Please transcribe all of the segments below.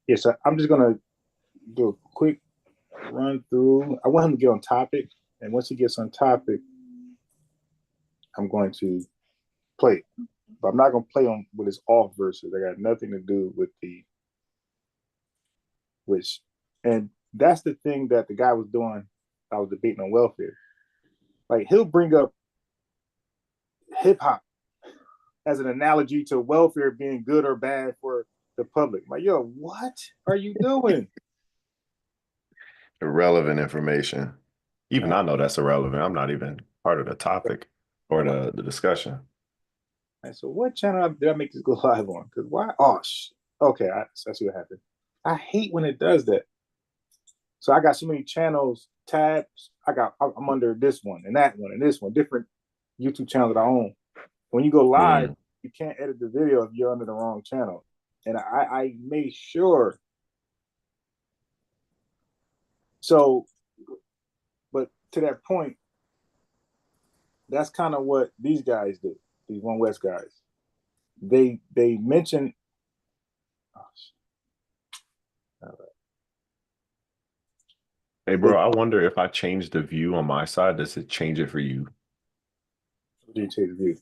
Yeah, so I'm just gonna do a quick run through. I want him to get on topic, and once he gets on topic, I'm going to play. But I'm not gonna play on with his off verses. They got nothing to do with the which, and that's the thing that the guy was doing. I was debating on welfare. Like he'll bring up hip hop as an analogy to welfare being good or bad for the public. Like, yo, what are you doing? Irrelevant information. Even Uh, I know that's irrelevant. I'm not even part of the topic or the discussion. so what channel did I make this go live on? Because why? Oh, okay, I see what happened. I hate when it does that. So I got so many channels, tabs. I'm under this one and this one, different YouTube channels that I own. When you go live, Mm. you can't edit the video if you're under the wrong channel. And I made sure. So, but to that point, that's kind of what these guys do. These One West guys. They mention. Oh, all right. Hey, They bro, I wonder if I change the view on my side, does it change it for you? do take the view.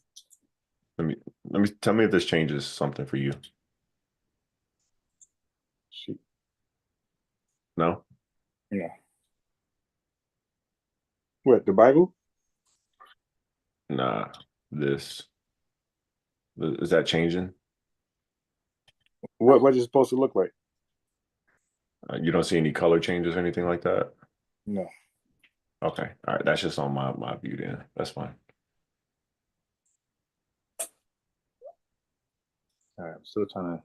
Let me let me tell me if this changes something for you. Shoot. No? Yeah. What the Bible? Nah. This is that changing? What is it supposed to look like? You don't see any color changes or anything like that? No. Okay. All right. That's just on my view then. That's fine. All right. I'm still trying to.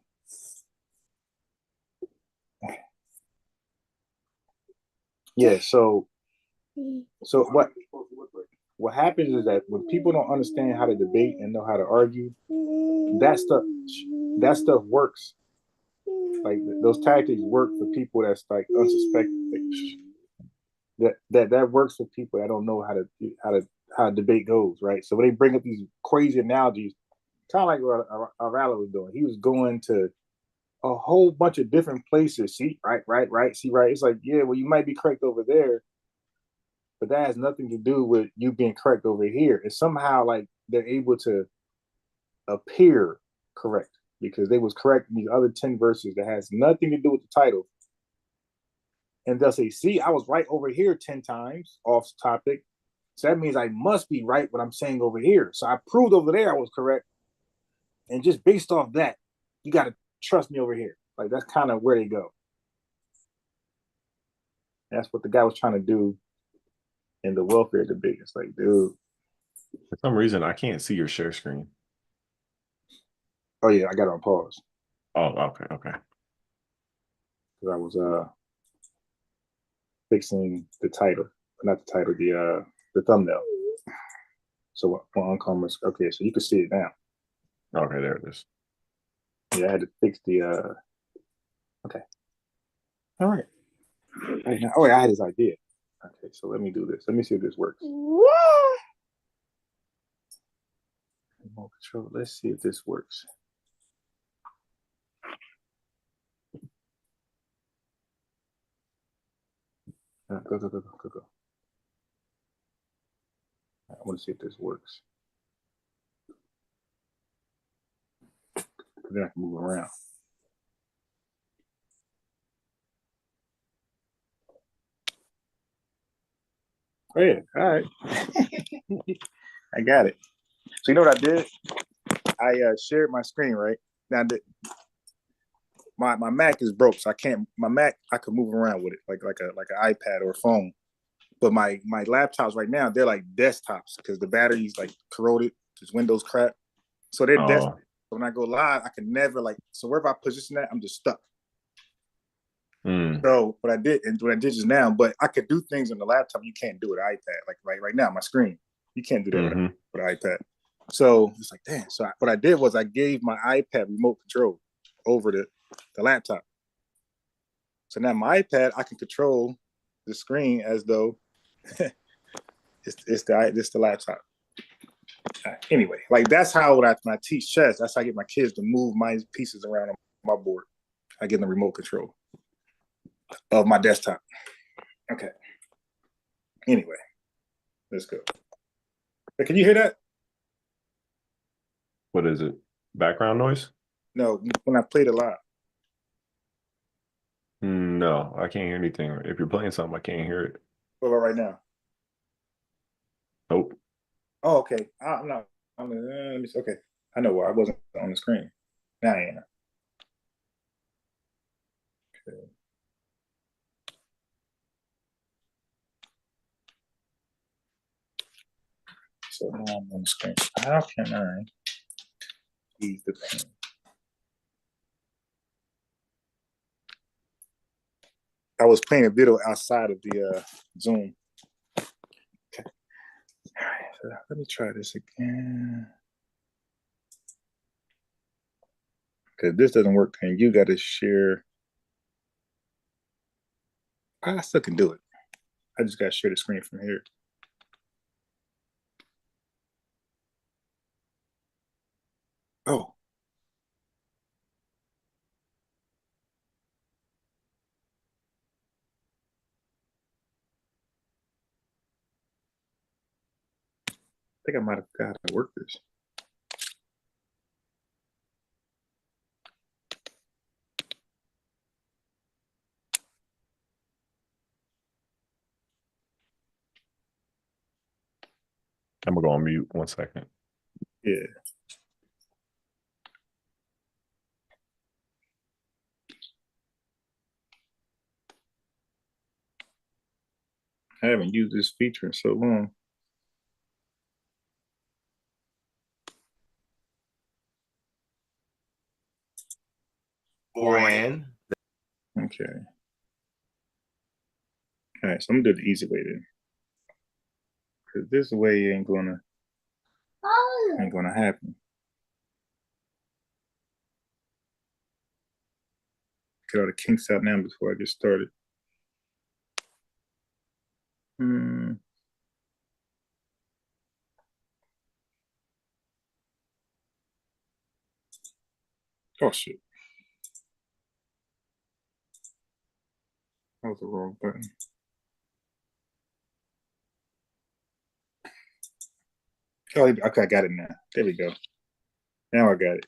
Yeah. So what happens is that when people don't understand how to debate and know how to argue, that stuff that stuff works. Like those tactics work for people that's like unsuspecting. That works for people that don't know how debate goes, right? So when they bring up these crazy analogies, kind of like what Arala was doing, he was going to a whole bunch of different places. See, right. See, right. It's like, yeah, well, you might be correct over there, but that has nothing to do with you being correct over here. And somehow, like, they're able to appear correct because they was correct in these other 10 verses that has nothing to do with the title. And they'll say, see, I was right over here 10 times off topic. So that means I must be right what I'm saying over here. So I proved over there I was correct. And just based off that, you got to trust me over here. Like that's kind of where they go. That's what the guy was trying to do in the welfare debate. It's like, dude, For some reason, I can't see your share screen. oh yeah, I got it on pause Oh, okay, okay. because I was fixing the title, not the title, the thumbnail. So on Uncommerce, okay, so you can see it now. Okay, there it is. Yeah, I had to fix the okay. All right. Oh yeah, I had this idea. Okay, so let me do this. Let me see if this works. Remote control. Let's see if this works. Go. I want to see if this works. Then I can move around. Oh yeah, all right. I got it. So you know what I did? I shared my screen right now. My Mac is broke, so I can't. My Mac I could move around with it like an iPad or a phone. But my laptops right now they're like desktops because the battery's like corroded. Because Windows crap. So they're desktop. Oh, When I go live, I can never like. So wherever I position that, I'm just stuck. mm, So what I did just now, but I could do things on the laptop you can't do with an iPad. Like right now, my screen, you can't do that with mm-hmm. an iPad. So it's like, damn. So what I did was I gave my iPad remote control over the laptop. So now my iPad, I can control the screen as though it's the laptop. Anyway, like that's how when I teach chess, that's how I get my kids to move my pieces around on my board. I get the remote control of my desktop. Okay. Anyway, let's go. Hey, can you hear that? What is it? Background noise? No, when I played it live. No, I can't hear anything. If you're playing something, I can't hear it. What about right now? Nope. Oh, okay. I'm not. Let me see. Okay. I know why I wasn't on the screen. Now I am. Okay. So now I'm on the screen. How can I ease the pain? I was playing a video outside of the Zoom. Okay. All right. So let me try this again. Because this doesn't work, and you got to share. I still can do it. I just got to share the screen from here. Oh. I think I might have got to work this. I'm gonna go on mute 1 second. Yeah. I haven't used this feature in so long. Brand. Okay. All right, so I'm gonna do the easy way then. Because this way ain't gonna happen. Get all the kinks out now before I get started. Oh shit. That was the wrong button. Oh, okay, I got it now. There we go. Now I got it.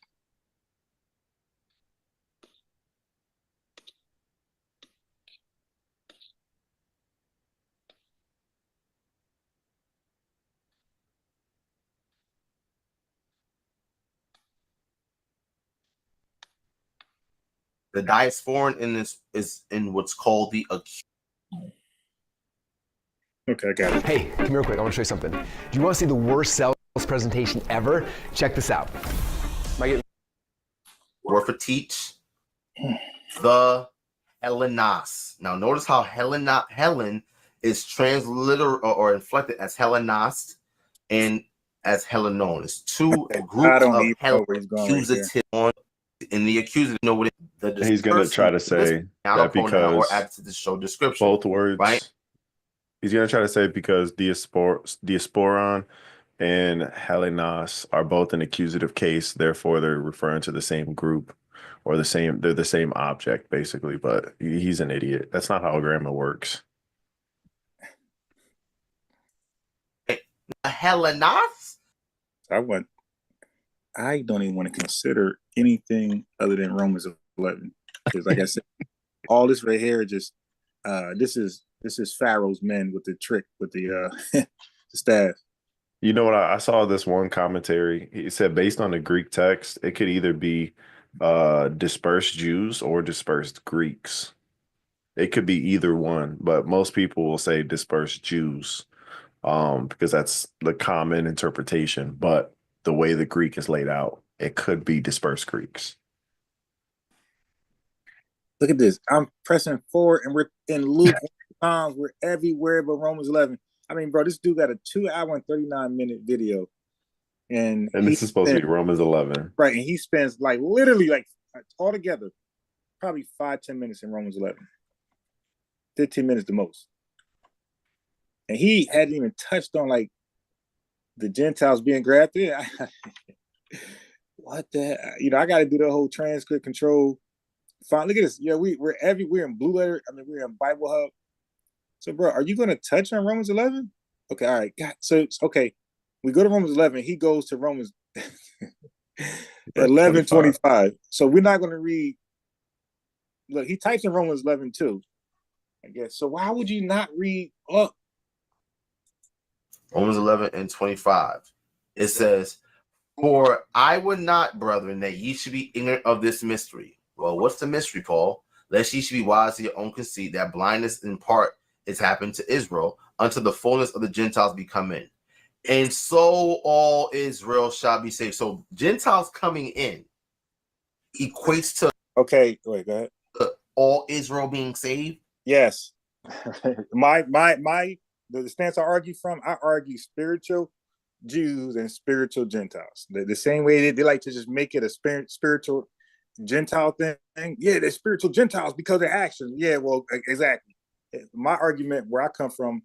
The diasporan in this is in what's called the acute. Okay, I got it. Hey, come here real quick. I want to show you something. Do you want to see the worst sales presentation ever? Check this out. Word for teach. The Helenos. Now notice how Helen is transliterated or inflected as Helenost and as Helenon. It's two groups of accusative on in the accusative. You know what he's gonna try to say that because or add to the show description. Both words, right? He's gonna try to say because diasporan and Helenos are both an accusative case, therefore they're referring to the same group or they're the same object basically, but he's an idiot. That's not how grammar works. Helenos? I don't even want to consider anything other than Romans 11. Because like I said, all this right here just this is Pharaoh's men with the trick with the the staff. You know what? I saw this one commentary. He said based on the Greek text, it could either be dispersed Jews or dispersed Greeks. It could be either one, but most people will say dispersed Jews because that's the common interpretation. But the way the Greek is laid out, it could be dispersed Greeks. Look at this. I'm pressing forward and we're in Luke. Times we're everywhere but Romans 11. I mean, bro, this dude got a 2 hour and 39-minute video. And this is supposed to be Romans 11. Right. And he spends literally altogether probably 5-10 minutes in Romans 11. 15 minutes the most. And he hadn't even touched on the Gentiles being grafted in. What the, I got to do the whole transcript control Fine, look at this. Yeah, we're in Blue Letter. I mean, we're in Bible Hub. So, bro, are you going to touch on Romans 11? Okay, all right. God, so okay, we go to Romans 11. He goes to Romans 11:25. So we're not going to read. Look, he types in Romans 11 too, I guess. So why would you not read up? Romans 11:25. It says, "For I would not, brethren, that ye should be ignorant of this mystery." Well, what's the mystery, Paul? Lest ye should be wise to your own conceit, that blindness in part is happened to Israel, until the fullness of the Gentiles be come in. And so all Israel shall be saved. So Gentiles coming in equates to Okay, wait, go ahead. All Israel being saved. Yes. The stance I argue spiritual Jews and spiritual Gentiles. The same way they like to just make it a spiritual Gentile thing. Yeah, they're spiritual Gentiles because of actions. Yeah, well, exactly. My argument where I come from,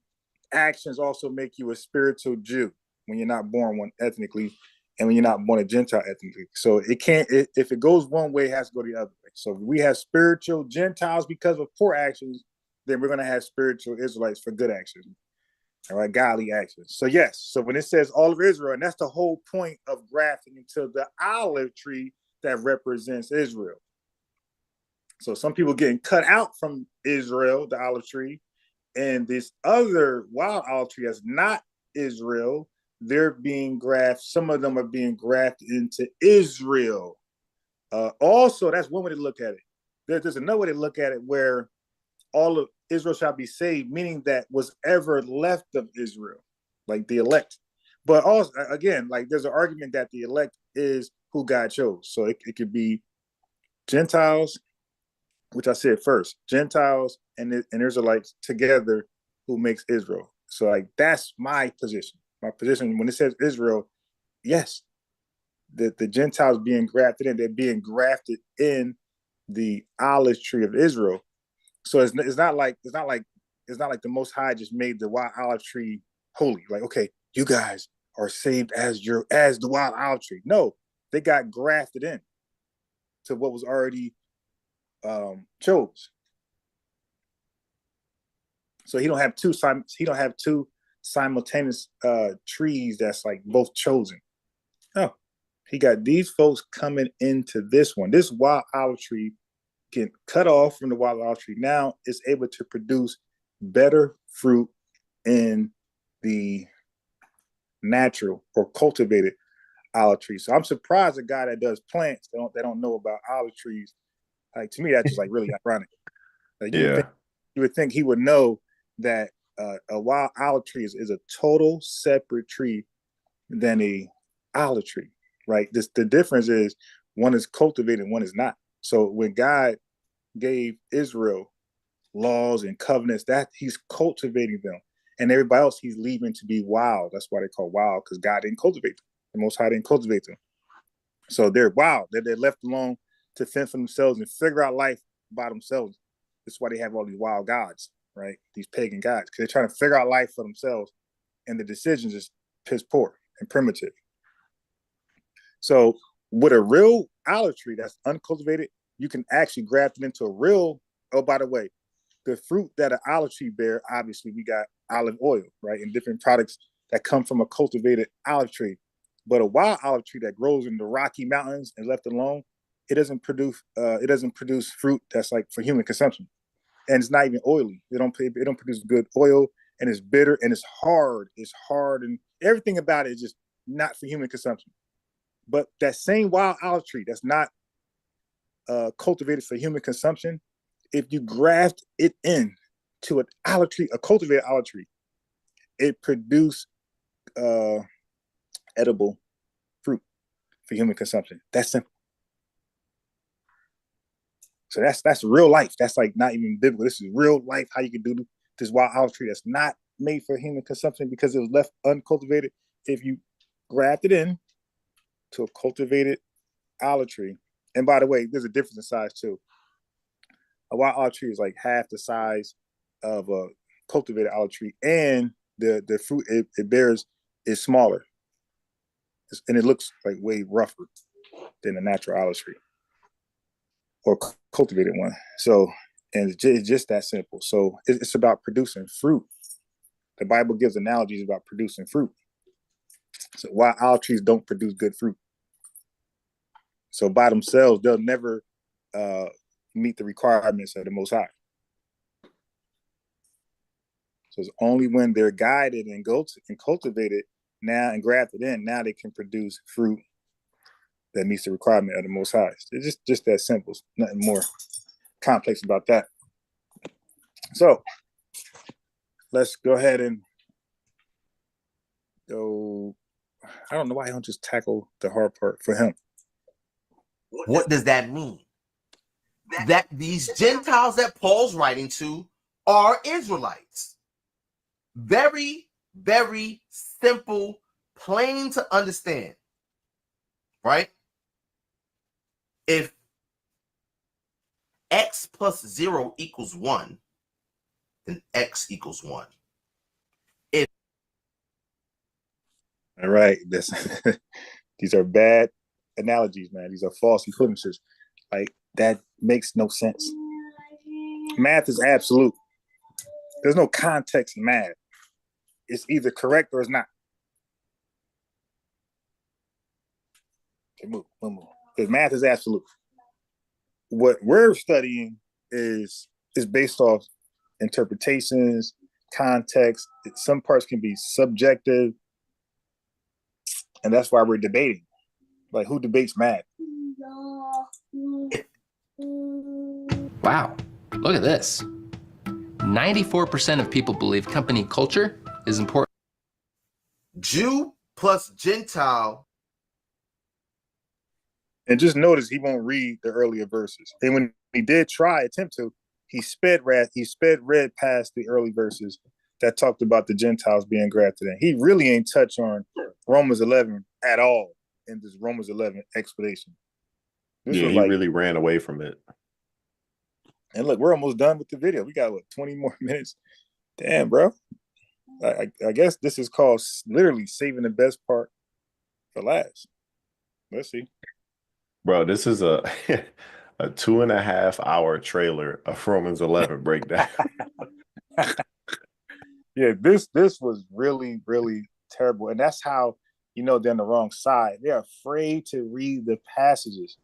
actions also make you a spiritual Jew when you're not born one ethnically and when you're not born a Gentile ethnically. So it can't, if it goes one way, it has to go the other way. So if we have spiritual Gentiles because of poor actions, then we're going to have spiritual Israelites for good actions. All right, godly actions. So yes, so when it says all of Israel, and that's the whole point of grafting into the olive tree that represents Israel. So some people getting cut out from Israel, the olive tree, and this other wild olive tree that's not Israel, they're being grafted. Some of them are being grafted into Israel. Also, that's one way to look at it. There's another way to look at it where all of Israel shall be saved, meaning that was ever left of Israel, like the elect. But also, again, like there's an argument that the elect is who God chose. So it could be Gentiles, which I said first, Gentiles and Israelites together who makes Israel. So like that's my position. My position when it says Israel, yes, the Gentiles being grafted in, they're being grafted in the olive tree of Israel. So it's not like the Most High just made the wild olive tree holy. Like, okay, you guys are saved as the wild olive tree. No, they got grafted in to what was already chose. So he don't have two simultaneous trees that's like both chosen. No, he got these folks coming into this one. This wild olive tree get cut off from the wild olive tree. Now it's able to produce better fruit in the natural or cultivated olive tree. So I'm surprised a guy that does plants they don't know about olive trees. Like to me, that's just like really ironic. Like you would think he would know that a wild olive tree is a total separate tree than a olive tree, right? The difference is one is cultivated, one is not. So when God gave Israel laws and covenants, that he's cultivating them, and everybody else he's leaving to be wild. That's why they call wild, because God didn't cultivate them. The Most High didn't cultivate them. So they're wild. They're left alone to fend for themselves and figure out life by themselves. That's why they have all these wild gods, right? These pagan gods, because they're trying to figure out life for themselves, and the decisions is piss poor and primitive. So with a real olive tree that's uncultivated, you can actually graft it into a real. Oh, by the way, the fruit that an olive tree bear, obviously we got olive oil, right, and different products that come from a cultivated olive tree. But a wild olive tree that grows in the Rocky Mountains and left alone, it doesn't produce fruit that's like for human consumption, and it's not even oily. It don't produce good oil, and it's bitter and it's hard. It's hard, and everything about it is just not for human consumption. But that same wild olive tree that's not cultivated for human consumption, if you graft it in to an olive tree, a cultivated olive tree, it produces edible fruit for human consumption. That's simple. So that's real life. That's like not even biblical. This is real life. How you can do this wild olive tree that's not made for human consumption because it was left uncultivated. If you graft it in to a cultivated olive tree, and by the way, there's a difference in size too. A wild olive tree is like half the size of a cultivated olive tree, and the fruit it bears is smaller, and it looks like way rougher than a natural olive tree or cultivated one. So, and it's just that simple. So it's about producing fruit. The Bible gives analogies about producing fruit. So why olive trees don't produce good fruit. So by themselves, they'll never meet the requirements of the Most High. So it's only when they're guided and cultivated now and grafted in, now they can produce fruit that meets the requirement of the Most High. It's just that simple. Nothing more complex about that. So let's go ahead and go. I don't know why I don't just tackle the hard part for him. What does that mean? That these Gentiles that Paul's writing to are Israelites. Very, very simple, plain to understand. Right? If x plus 0 equals 1, then x equals 1. All right. These are bad analogies, man. These are false equivalences. Like, that makes no sense. Math is absolute. There's no context in math. It's either correct or it's not. Okay, move. Because math is absolute. What we're studying is based off interpretations, context. Some parts can be subjective, and that's why we're debating. Like, who debates math? Wow, look at this. 94% of people believe company culture is important. Jew plus Gentile. And just notice he won't read the earlier verses. And when he did attempt to, he sped read past the early verses that talked about the Gentiles being grafted in. He really ain't touched on Romans 11 at all in this Romans 11 explanation. He really ran away from it. And look, we're almost done with the video. We got, 20 more minutes? Damn, bro. I guess this is called literally saving the best part for last. Let's see. Bro, this is a 2.5 hour trailer of Romans 11 breakdown. Yeah, this was really, really terrible. And that's how they're on the wrong side. They're afraid to read the passages.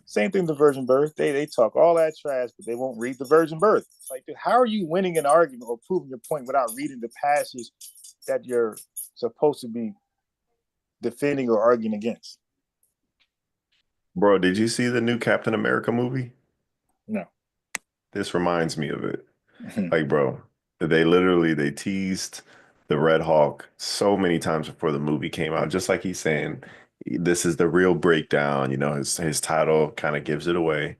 Same thing, the virgin birth. They talk all that trash, but they won't read the virgin birth. It's like, dude, how are you winning an argument or proving your point without reading the passage that you're supposed to be defending or arguing against? Bro, did you see the new Captain America movie? No. This reminds me of it. Like, bro, they teased the Red Hawk so many times before the movie came out. Just like he's saying, this is the real breakdown. His title kind of gives it away.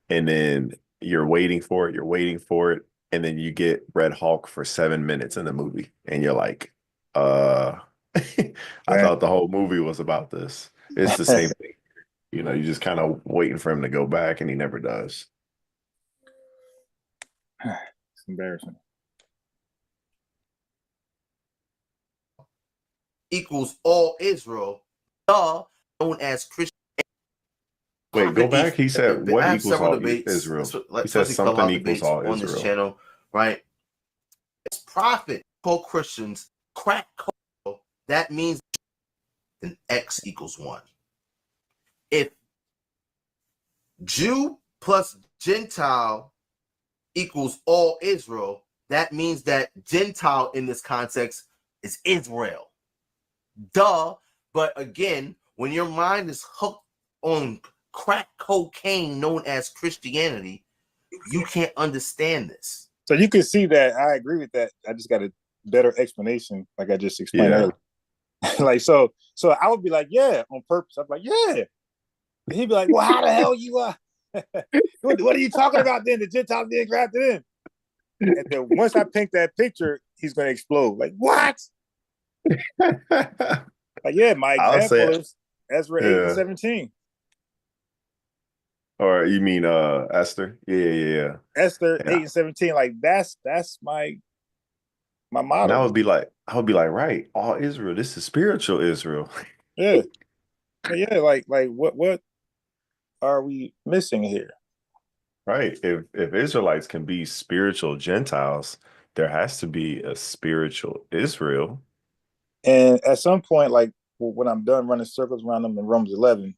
And then you're waiting for it. And then you get Red Hawk for 7 minutes in the movie. And you're like, I thought the whole movie was about this. It's the same thing. You're just kind of waiting for him to go back, and he never does. It's embarrassing. Equals all Israel, known as Christian. Wait, go back. He said, what equals all Israel? He said something equals all Israel. On this channel, right? It's prophet called Christians, crack code. That means then X equals 1. If Jew plus Gentile equals all Israel, that means that Gentile in this context is Israel. Duh. But again, when your mind is hooked on crack cocaine known as Christianity, you can't understand this. So you can see that I agree with that. I just got a better explanation, like I just explained earlier. Like, so I would be like, yeah, on purpose. I'm like, yeah. And he'd be like, well, how the hell you what are you talking about then? The Gentiles being grafted in. And then once I paint that picture, he's gonna explode. Like, what? Like, yeah, my example is Ezra 8 and 17. Or you mean Esther? Yeah. Esther 8 and 17. Like, that's my model. And I would be like, right, all Israel. This is spiritual Israel. Yeah. Like what are we missing here? Right. If Israelites can be spiritual Gentiles, there has to be a spiritual Israel. And at some point, like when I'm done running circles around them in Romans 11,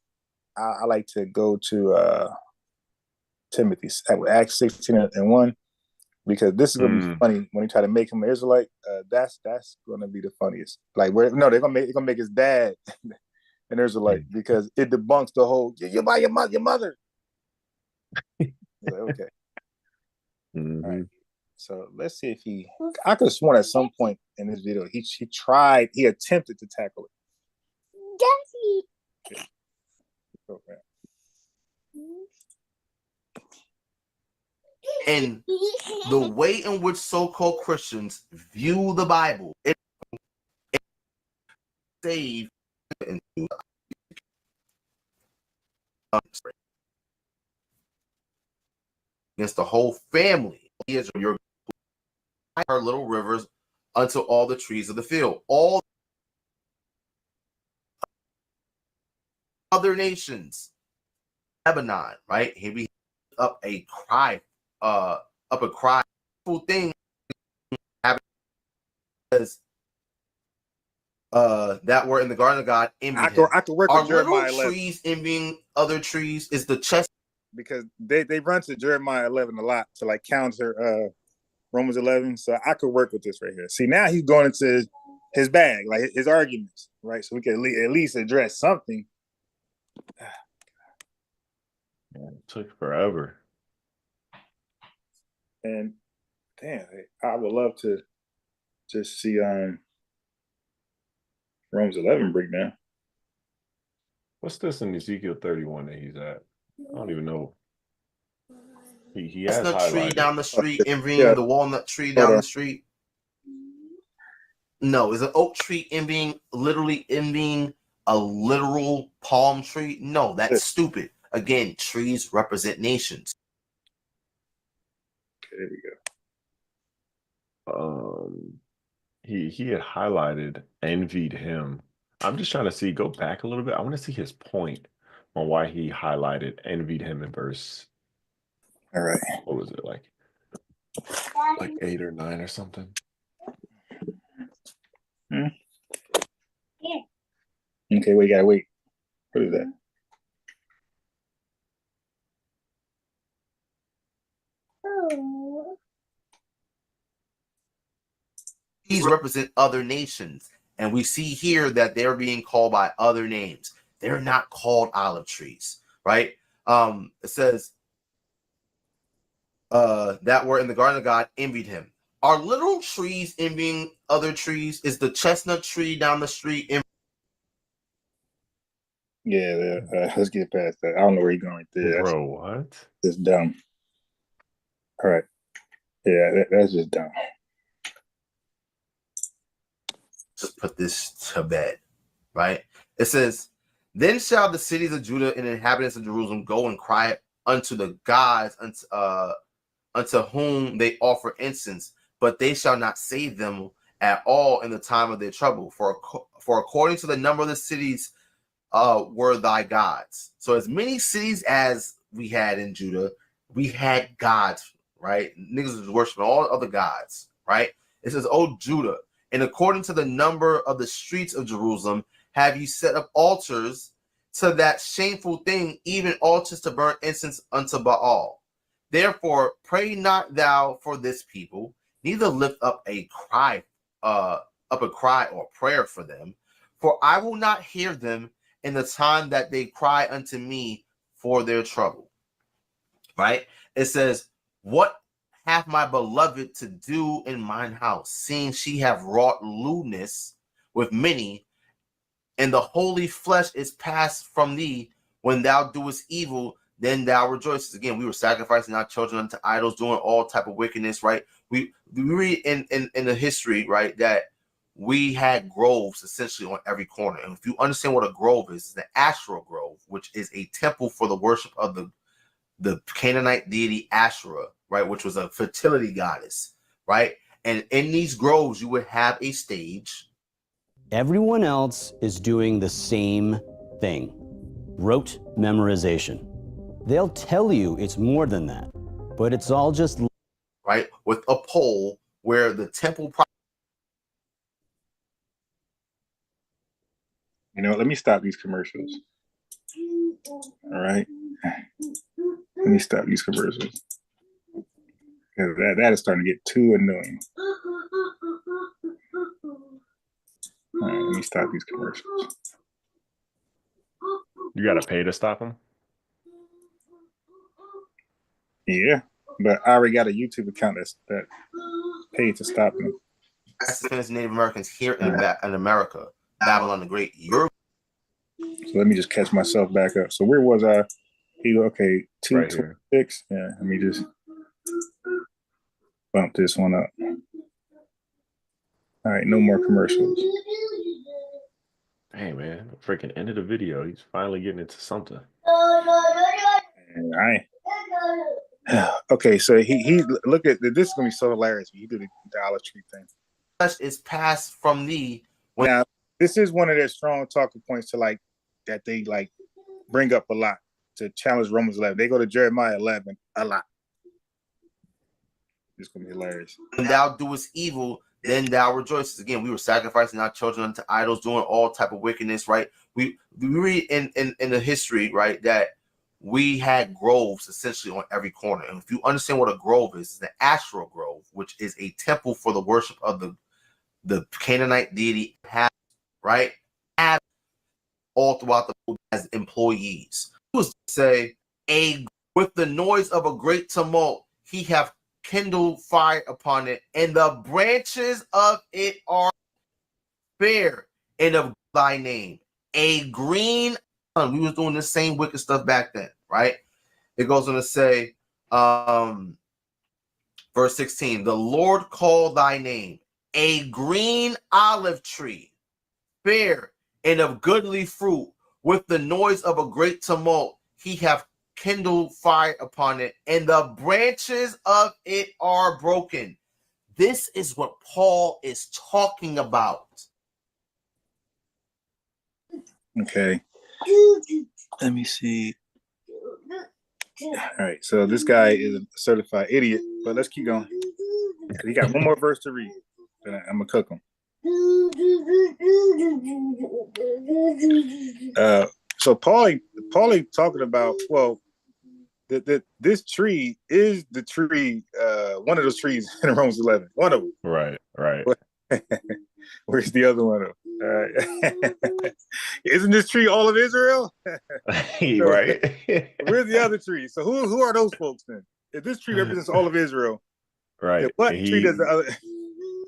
I like to go to Timothy, Acts 16:1, because this is gonna be funny when they try to make him an Israelite. That's gonna be the funniest. Like, they're gonna make his dad an Israelite because it debunks the whole you're by your mother. Like, okay. Mm-hmm. All right. So let's see if I could have sworn at some point in this video he attempted to tackle it. Daddy. Okay. And the way in which so-called Christians view the Bible, it save against the whole family. Your her little rivers unto all the trees of the field. All other nations, Lebanon, right? Here we up a cry, thing because that were in the garden of God envied him. I could work Our with Jeremiah little 11. Trees envying other trees is the chest, because they run to Jeremiah 11 a lot to like counter Romans 11. So I could work with this right here. See, now he's going into his bag, like his arguments, right? So we can at least address something. Yeah, it took forever. And damn, I would love to just see Romans 11 breakdown. What's this in Ezekiel 31 that he's at? I don't even know. He has chestnut tree highlighted. down the street envying the walnut tree down the street. No, is an oak tree literally envying a literal palm tree? No, that's stupid. Again, trees represent nations. Okay, there we go. He had highlighted envied him. I'm just trying to see, go back a little bit. I want to see his point on why he highlighted envied him in verse. All right. What was it, like 8 or 9 or something? Okay, we gotta wait. What is that? These represent other nations, and we see here that they're being called by other names. They're not called olive trees, right? It says that were in the garden of God envied him. Are literal trees envying other trees? Is the chestnut tree down the street? Yeah, let's get past that. I don't know where you're going right there. Bro, what? It's dumb. All right. Yeah, that's just dumb. Just put this to bed, right? It says, then shall the cities of Judah and inhabitants of Jerusalem go and cry unto the gods, unto whom they offer incense, but they shall not save them at all in the time of their trouble. For according to the number of the cities were thy gods. So as many cities as we had in Judah, we had gods, right? Niggas was worshiping all other gods, right? It says, "O Judah, and according to the number of the streets of Jerusalem, have you set up altars to that shameful thing, even altars to burn incense unto Baal. Therefore, pray not thou for this people, neither lift up a cry or prayer for them, for I will not hear them in the time that they cry unto me for their trouble." Right? It says, "What hath my beloved to do in mine house, seeing she have wrought lewdness with many, and the holy flesh is passed from thee? When thou doest evil, then thou rejoicest." Again, we were sacrificing our children unto idols, doing all type of wickedness, right? We read in the history, right, that we had groves essentially on every corner. And if you understand what a grove is, it's the Asherah grove, which is a temple for the worship of the Canaanite deity Asherah, right, which was a fertility goddess, right? And in these groves, you would have a stage. Everyone else is doing the same thing: rote memorization. They'll tell you it's more than that, but it's all just right? With a pole where the temple. Let me stop these commercials. All right. Let me stop these commercials. That is starting to get too annoying. All right, let me stop these commercials. You got to pay to stop them? Yeah, but I already got a YouTube account that paid to stop them. Native Americans here in America, Babylon the Great. So let me just catch myself back up. So where was I? Okay, 226. Yeah, let me just bump this one up. All right, no more commercials. Hey man, freaking end of the video. He's finally getting into something. All right. Okay, so he look at this is gonna be so hilarious. He do the Dollar Tree thing. Is passed from thee. Now, this is one of their strong talking points to that they bring up a lot to challenge Romans 11. They go to Jeremiah 11 a lot. It's gonna be hilarious. When thou doest evil, then thou rejoicest. Again, we were sacrificing our children unto idols, doing all type of wickedness, right? We read in the history, right, that we had groves essentially on every corner. And if you understand what a grove is, it's an Asherah grove, which is a temple for the worship of the Canaanite deity, right? All throughout the world as employees. It was to say, with the noise of a great tumult, he hath kindled fire upon it, and the branches of it are fair, and of thy name. A green. We was doing the same wicked stuff back then, right? It goes on to say, verse 16, the Lord called thy name, a green olive tree, fair and of goodly fruit, with the noise of a great tumult, he hath kindled fire upon it, and the branches of it are broken. This is what Paul is talking about. Okay. Let me see. All right, so this guy is a certified idiot, but let's keep going. He got one more verse to read, and I'm gonna cook him. So Paulie talking about, well, this tree is the tree, one of those trees in Romans 11. One of them. Right. Where's the other one? Isn't this tree all of Israel? Right. Where's the other tree? So who are those folks then? If this tree represents all of Israel, right? What tree does the other?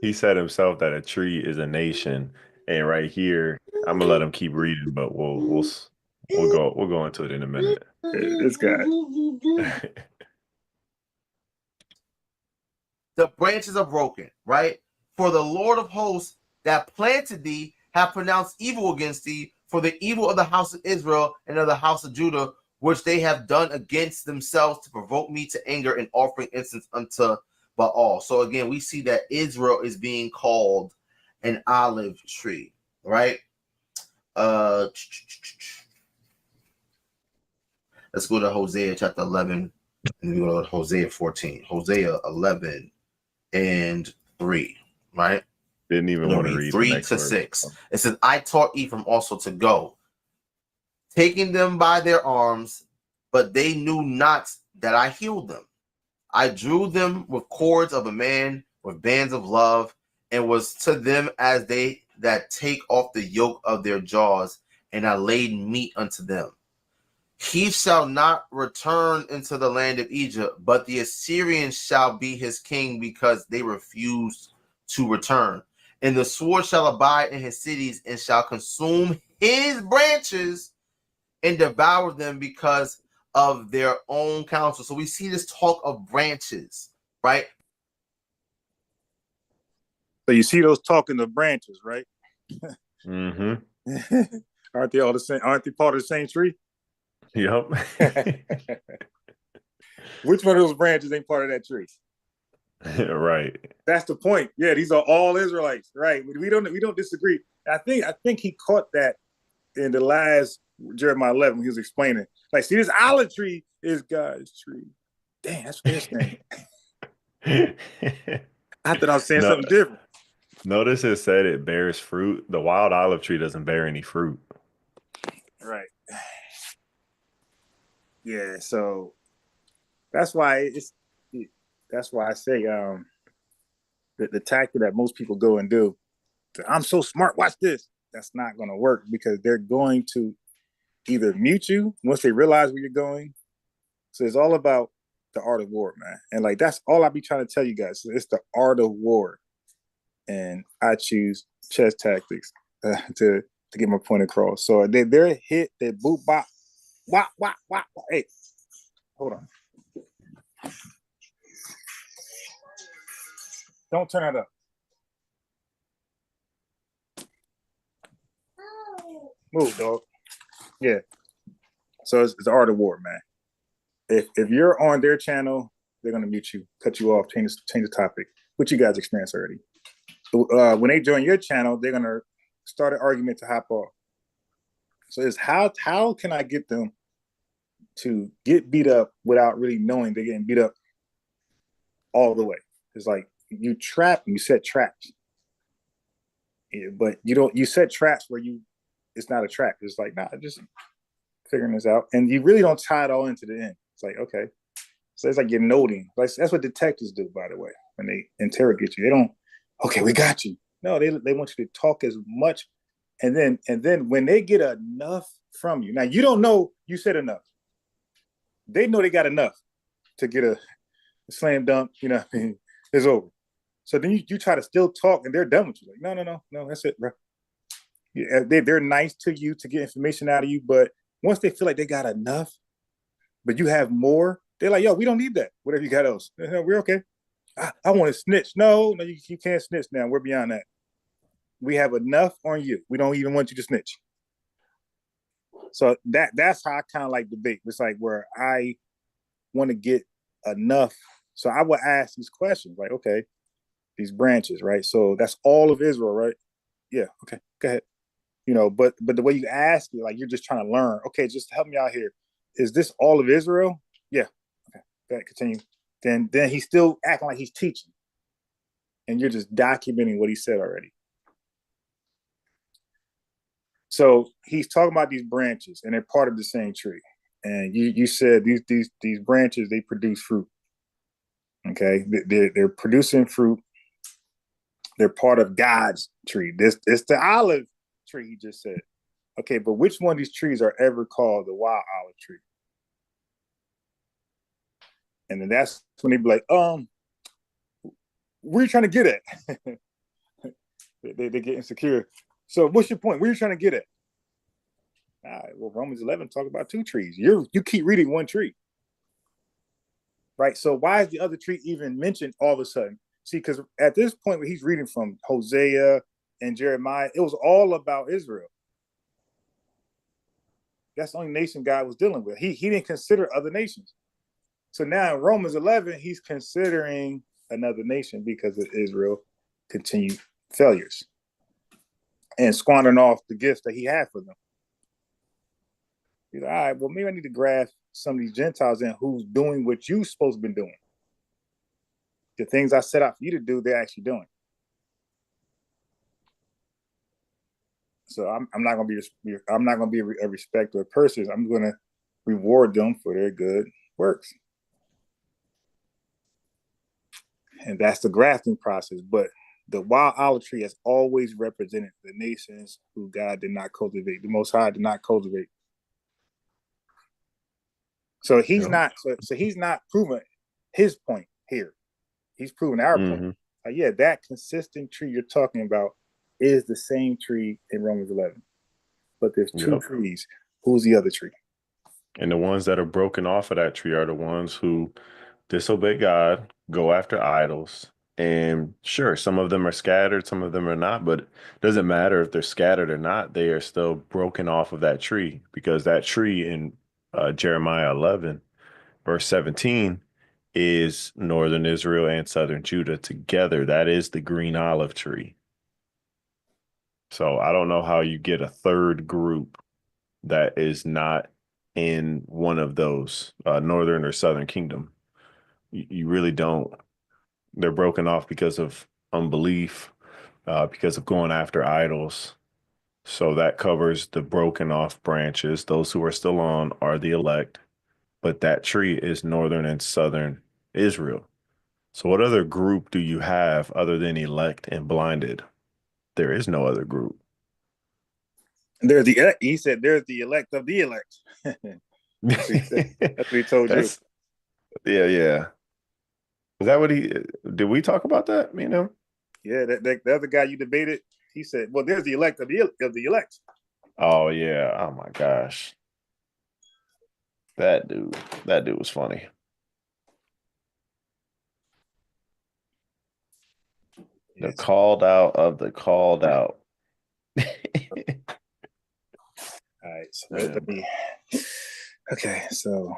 He said himself that a tree is a nation, and right here, I'm gonna let him keep reading, but we'll go into it in a minute. This guy. The branches are broken, right? For the Lord of hosts that planted thee have pronounced evil against thee, for the evil of the house of Israel and of the house of Judah, which they have done against themselves to provoke me to anger and offering incense unto Baal. So again, we see that Israel is being called an olive tree, right? Let's go to Hosea chapter 11, and we go to Hosea 14. Hosea 11 and 3, right? Didn't even want to read 3 to 6. It says, I taught Ephraim also to go, taking them by their arms, but they knew not that I healed them. I drew them with cords of a man, with bands of love, and was to them as they that take off the yoke of their jaws, and I laid meat unto them. He shall not return into the land of Egypt, but the Assyrians shall be his king, because they refused to return. And the sword shall abide in his cities, and shall consume his branches and devour them because of their own counsel. So we see this talk of branches, right? So you see those talking of branches, right? Mm-hmm. Aren't they all the same? Aren't they part of the same tree? Yep. Which one of those branches ain't part of that tree? Right. That's the point. Yeah, these are all Israelites, right? We don't disagree. I think he caught that in the last Jeremiah 11 when he was explaining. Like, see, this olive tree is God's tree. Damn, that's what they're saying. I thought I was saying something different. Notice it said it bears fruit. The wild olive tree doesn't bear any fruit. Right. Yeah, so that's why I say the tactic that most people go and do. I'm so smart, watch this. That's not going to work because they're going to either mute you once they realize where you're going. So it's all about the art of war, man. And like that's all I be trying to tell you guys. It's the art of war. And I choose chess tactics to get my point across. So they're hit, they boot bop, wop, wop, wop. Hey, hold on. Don't turn that up. Move, dog. Yeah. So it's the art of war, man. If you're on their channel, they're gonna mute you, cut you off, change the topic, which you guys experienced already. When they join your channel, they're gonna start an argument to hop off. So it's how can I get them to get beat up without really knowing they're getting beat up all the way? It's like you set traps. Yeah, but you set traps where it's not a trap. It's like, nah, just figuring this out. And you really don't tie it all into the end. It's like, okay. So it's like you're noting. Like, that's what detectives do, by the way, when they interrogate you. They don't, okay, we got you. No, they want you to talk as much. And then when they get enough from you, now you don't know you said enough. They know they got enough to get a slam dunk, it's over. So then you try to still talk and they're done with you. Like, no, that's it, bro. Yeah, they're nice to you to get information out of you, but once they feel like they got enough, but you have more, they're like, yo, we don't need that. Whatever you got else. We're okay. I want to snitch. No, you can't snitch now. We're beyond that. We have enough on you. We don't even want you to snitch. So that's how I kind of like debate. It's like where I want to get enough. So I would ask these questions like, okay, these branches, right? So that's all of Israel, right? Yeah, okay, go ahead. But the way you ask it, like you're just trying to learn. Okay, just help me out here. Is this all of Israel? Yeah. Okay, go ahead, continue. Then he's still acting like he's teaching. And you're just documenting what he said already. So he's talking about these branches, and they're part of the same tree. And you said these branches, they produce fruit. Okay, they're producing fruit. They're part of God's tree. It's the olive tree, he just said. Okay, but which one of these trees are ever called the wild olive tree? And then that's when they be like, where are you trying to get at? they get insecure. So what's your point? Where are you trying to get at? All right, well, Romans 11 talk about two trees. You keep reading one tree. Right? So why is the other tree even mentioned all of a sudden? See, because at this point where he's reading from Hosea and Jeremiah, it was all about Israel. That's the only nation God was dealing with. He didn't consider other nations. So now in Romans 11, he's considering another nation because of Israel continued failures and squandering off the gifts that he had for them. He's like, all right, well, maybe I need to grasp some of these Gentiles in who's doing what you're supposed to be doing. The things I set out for you to do, they're actually doing. So I'm not gonna be a respecter of persons. I'm gonna reward them for their good works. And that's the grafting process. But the wild olive tree has always represented the nations who God did not cultivate, the Most High did not cultivate. So he's not proving his point here. He's proving our point. Yeah, that consistent tree you're talking about is the same tree in Romans 11. But there's two trees. Who's the other tree? And the ones that are broken off of that tree are the ones who disobey God, go after idols. And sure, some of them are scattered, some of them are not, but it doesn't matter if they're scattered or not. They are still broken off of that tree, because that tree in Jeremiah 11, verse 17, is northern Israel and southern Judah together. That is the green olive tree. So I don't know how you get a third group that is not in one of those, northern or southern kingdom. You really don't. They're broken off because of unbelief, because of going after idols. So that covers the broken off branches. Those who are still on are the elect, but that tree is northern and southern Israel. So what other group do you have other than elect and blinded? There is no other group. He said there's the elect of the elect. That's what he told you. Yeah. Is that what did we talk about that? You know? Yeah, the other guy you debated, he said, well, there's the elect of the elect. Oh yeah. Oh my gosh. That dude was funny. The called out of the called out. All right, so let me. Okay, so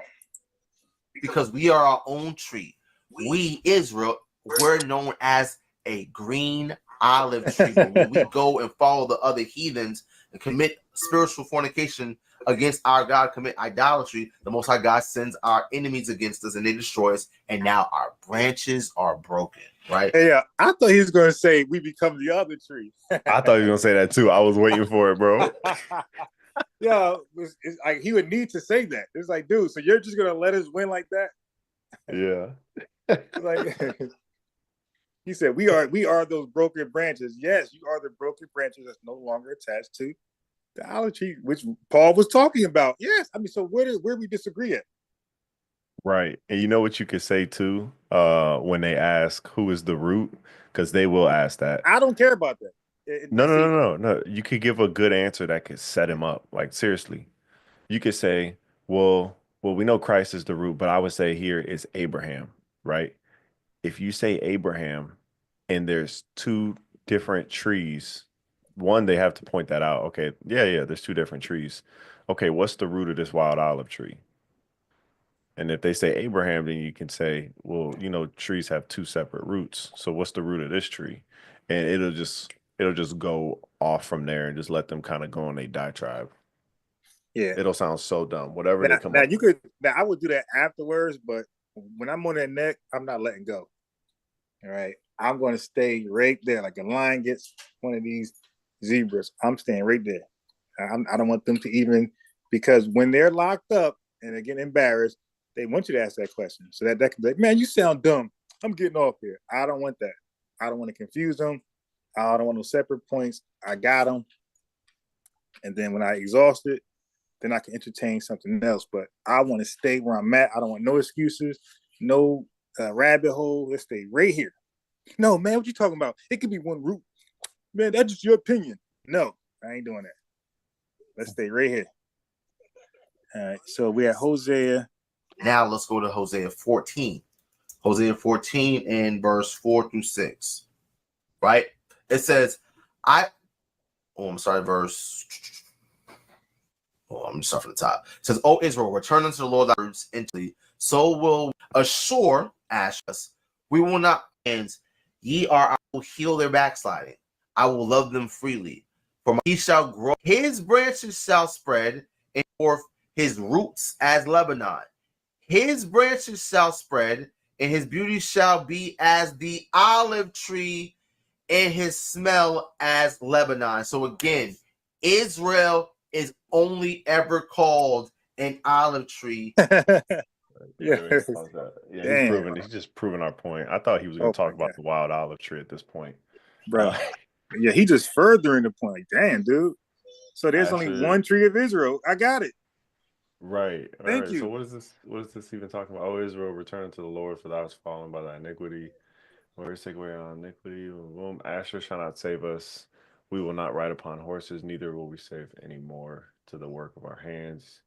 because we are our own tree. We, Israel, we're known as a green olive tree. But when we go and follow the other heathens and commit spiritual fornication against our God, commit idolatry, the Most High God sends our enemies against us and they destroy us. And now our branches are broken, right? Yeah, I thought he was going to say we become the other tree. I thought you were going to say that too. I was waiting for it, bro. Yeah, it's like he would need to say that. It's like, dude, so you're just going to let us win like that? Yeah. Like he said, we are those broken branches. Yes, you are the broken branches that's no longer attached to the olive tree, which Paul was talking about. Yes, I mean, so where we disagree at? Right. And you know what you could say too, when they ask who is the root, because they will ask that. I don't care about that. No. You could give a good answer that could set him up. Like seriously, you could say, well, we know Christ is the root, but I would say here is Abraham, right? If you say Abraham and there's two different trees, one, they have to point that out. Okay, yeah, there's two different trees. Okay, what's the root of this wild olive tree? And if they say Abraham, then you can say, well, trees have two separate roots. So what's the root of this tree? And it'll just go off from there and just let them kind of go on a diatribe. Yeah. It'll sound so dumb. Whatever they come up with. Now I would do that afterwards, but when I'm on that neck, I'm not letting go. All right. I'm going to stay right there. Like a lion gets one of these zebras, I'm staying right there. I don't want them to even, because when they're locked up and they're getting embarrassed, they want you to ask that question. So that can be like, man, you sound dumb. I'm getting off here. I don't want that. I don't want to confuse them. I don't want no separate points. I got them. And then when I exhaust it, then I can entertain something else. But I want to stay where I'm at. I don't want no excuses, no rabbit hole. Let's stay right here. No, man, what you talking about? It could be one root. Man, that's just your opinion. No, I ain't doing that. Let's stay right here. All right, so we have Hosea. Now let's go to Hosea 14. Hosea 14 and verse 4 through 6. Right? It says, I'm sorry, I'm just starting from the top. It says, O Israel, return unto the Lord thy roots into, so will assure us, we will not hands, I will heal their backsliding. I will love them freely. For he shall grow, his branches shall spread, and forth his roots as Lebanon. His branches shall spread, and his beauty shall be as the olive tree, and his smell as Lebanon. So again, Israel is only ever called an olive tree. He's just proving our point. I thought he was going to talk about the wild olive tree at this point, bro. Yeah, he just furthering the point. Damn, dude. So there's only one tree of Israel. I got it. Right. Thank you. So what is this even talking about? Oh, Israel, return to the Lord, for thou hast fallen by thy iniquity. Words take away our iniquity. Boom. Asher shall not save us. We will not ride upon horses, neither will we save any more to the work of our hands.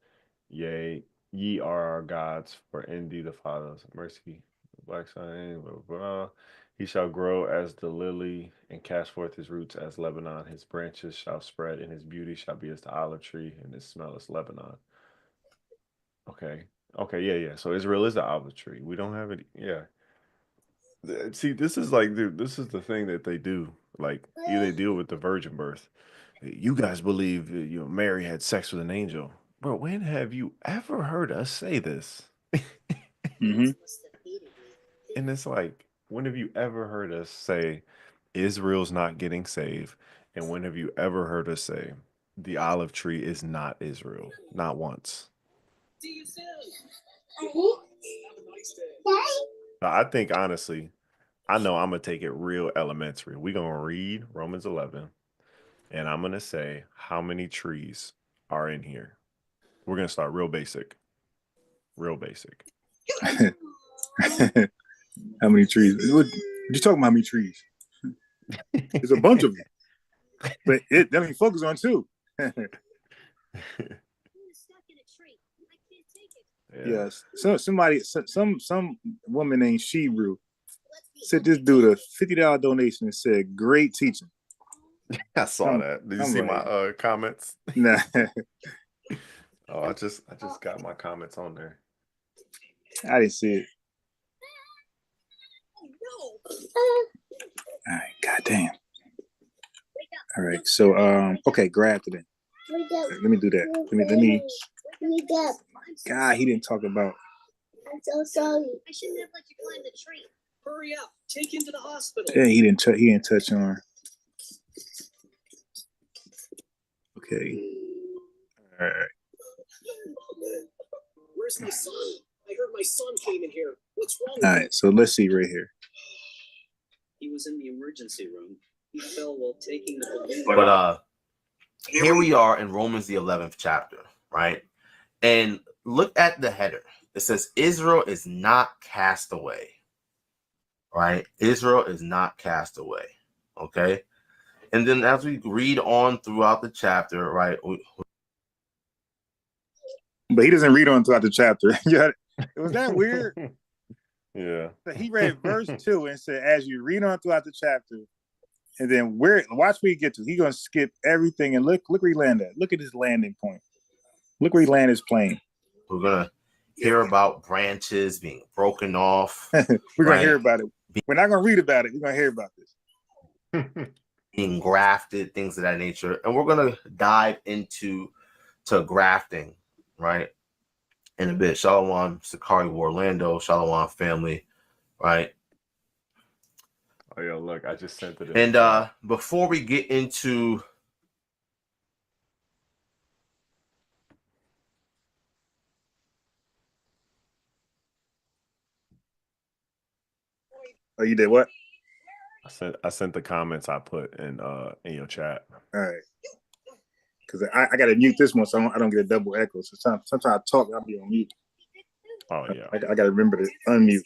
Yea, ye are our gods, for in thee the fathers of mercy. Black sign, blah, blah, blah. He shall grow as the lily and cast forth his roots as Lebanon. His branches shall spread, and his beauty shall be as the olive tree, and his smell as Lebanon. Okay, yeah. So Israel is the olive tree. We don't have it. Yeah. See, this is the thing that they do. Like, they deal with the virgin birth. You guys believe Mary had sex with an angel. Bro, when have you ever heard us say this? Mm-hmm. And it's like, when have you ever heard us say Israel's not getting saved? And when have you ever heard us say the olive tree is not Israel? Not once. I think honestly, I know I'm gonna take it real elementary. We're gonna read Romans 11, and I'm gonna say how many trees are in here. We're gonna start real basic. Real basic. How many trees? What you talking about? How many trees? There's a bunch of them, but it doesn't focus on two. Yes. So somebody, some woman named Shebrew sent this dude a $50 donation and said, "Great teaching." I saw that. Did you see like, my comments? Nah. Oh, I just got my comments on there. I didn't see it. All right, goddamn. All right, so okay, grab it in. Let me do that. Let me. God, he didn't talk about. I'm so sorry. I shouldn't have let you climb the tree. Hurry up! Take him to the hospital. Yeah, he didn't touch on. Okay. All right. Where's my son? I heard my son came in here. What's wrong with him? All right, so let's see right here. He was in the emergency room. He fell while taking the balloon. But here we are in Romans the 11th chapter, right? And look at the header. It says Israel is not cast away. Right? Israel is not cast away. Okay. And then as we read on throughout the chapter, right? But he doesn't read on throughout the chapter. Yeah. Was that weird? Yeah. He read verse 2 and said, as you read on throughout the chapter, and then watch where he get to. He's gonna skip everything and look where he landed at. Look at his landing point. Look where he landed his plane. We're gonna hear about branches being broken off. We're gonna hear about it. We're not gonna read about it. We're gonna hear about this. Being grafted, things of that nature. And we're gonna dive into grafting, right? In a bit. Shalom, Sicarii, Orlando, Shalom family, right? Oh yeah, look, I just sent it. And before we get into Oh, you did what? I sent the comments I put in your chat. All right. Because I gotta mute this one so I don't get a double echo. So sometimes I talk, I'll be on mute. Oh yeah. I gotta remember to unmute.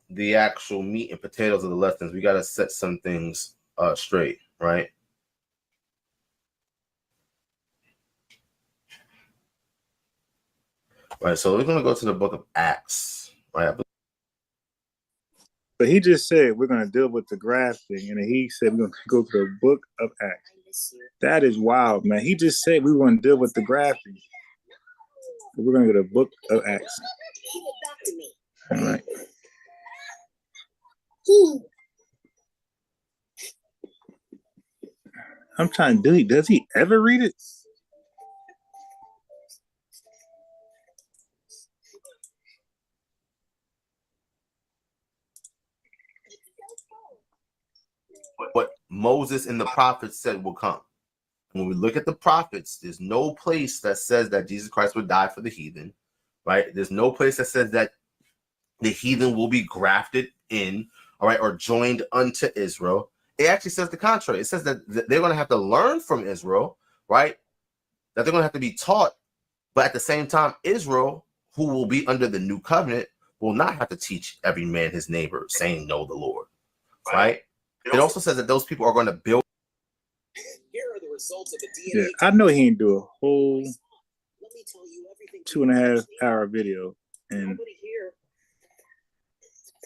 The actual meat and potatoes of the lessons, we gotta set some things straight, right? Right, so we're gonna go to the book of Acts, right? But he just said we're gonna deal with the grafting, and he said we're gonna go to the book of Acts. That is wild, man. He just said we were gonna deal with the grafting. We're gonna go to the book of Acts. All right. I'm trying to do it. Does he ever read it? What Moses and the prophets said will come. When we look at the prophets, there's no place that says that Jesus Christ would die for the heathen, right? There's no place that says that the heathen will be grafted in, all right, or joined unto Israel. It actually says the contrary. It says that they're going to have to learn from Israel, right? That they're going to have to be taught. But at the same time, Israel, who will be under the new covenant, will not have to teach every man his neighbor, saying, know the Lord, right? It also says that those people are going to build. Here are the results of the DNA. Yeah, I know he didn't do a whole 2.5 hour video and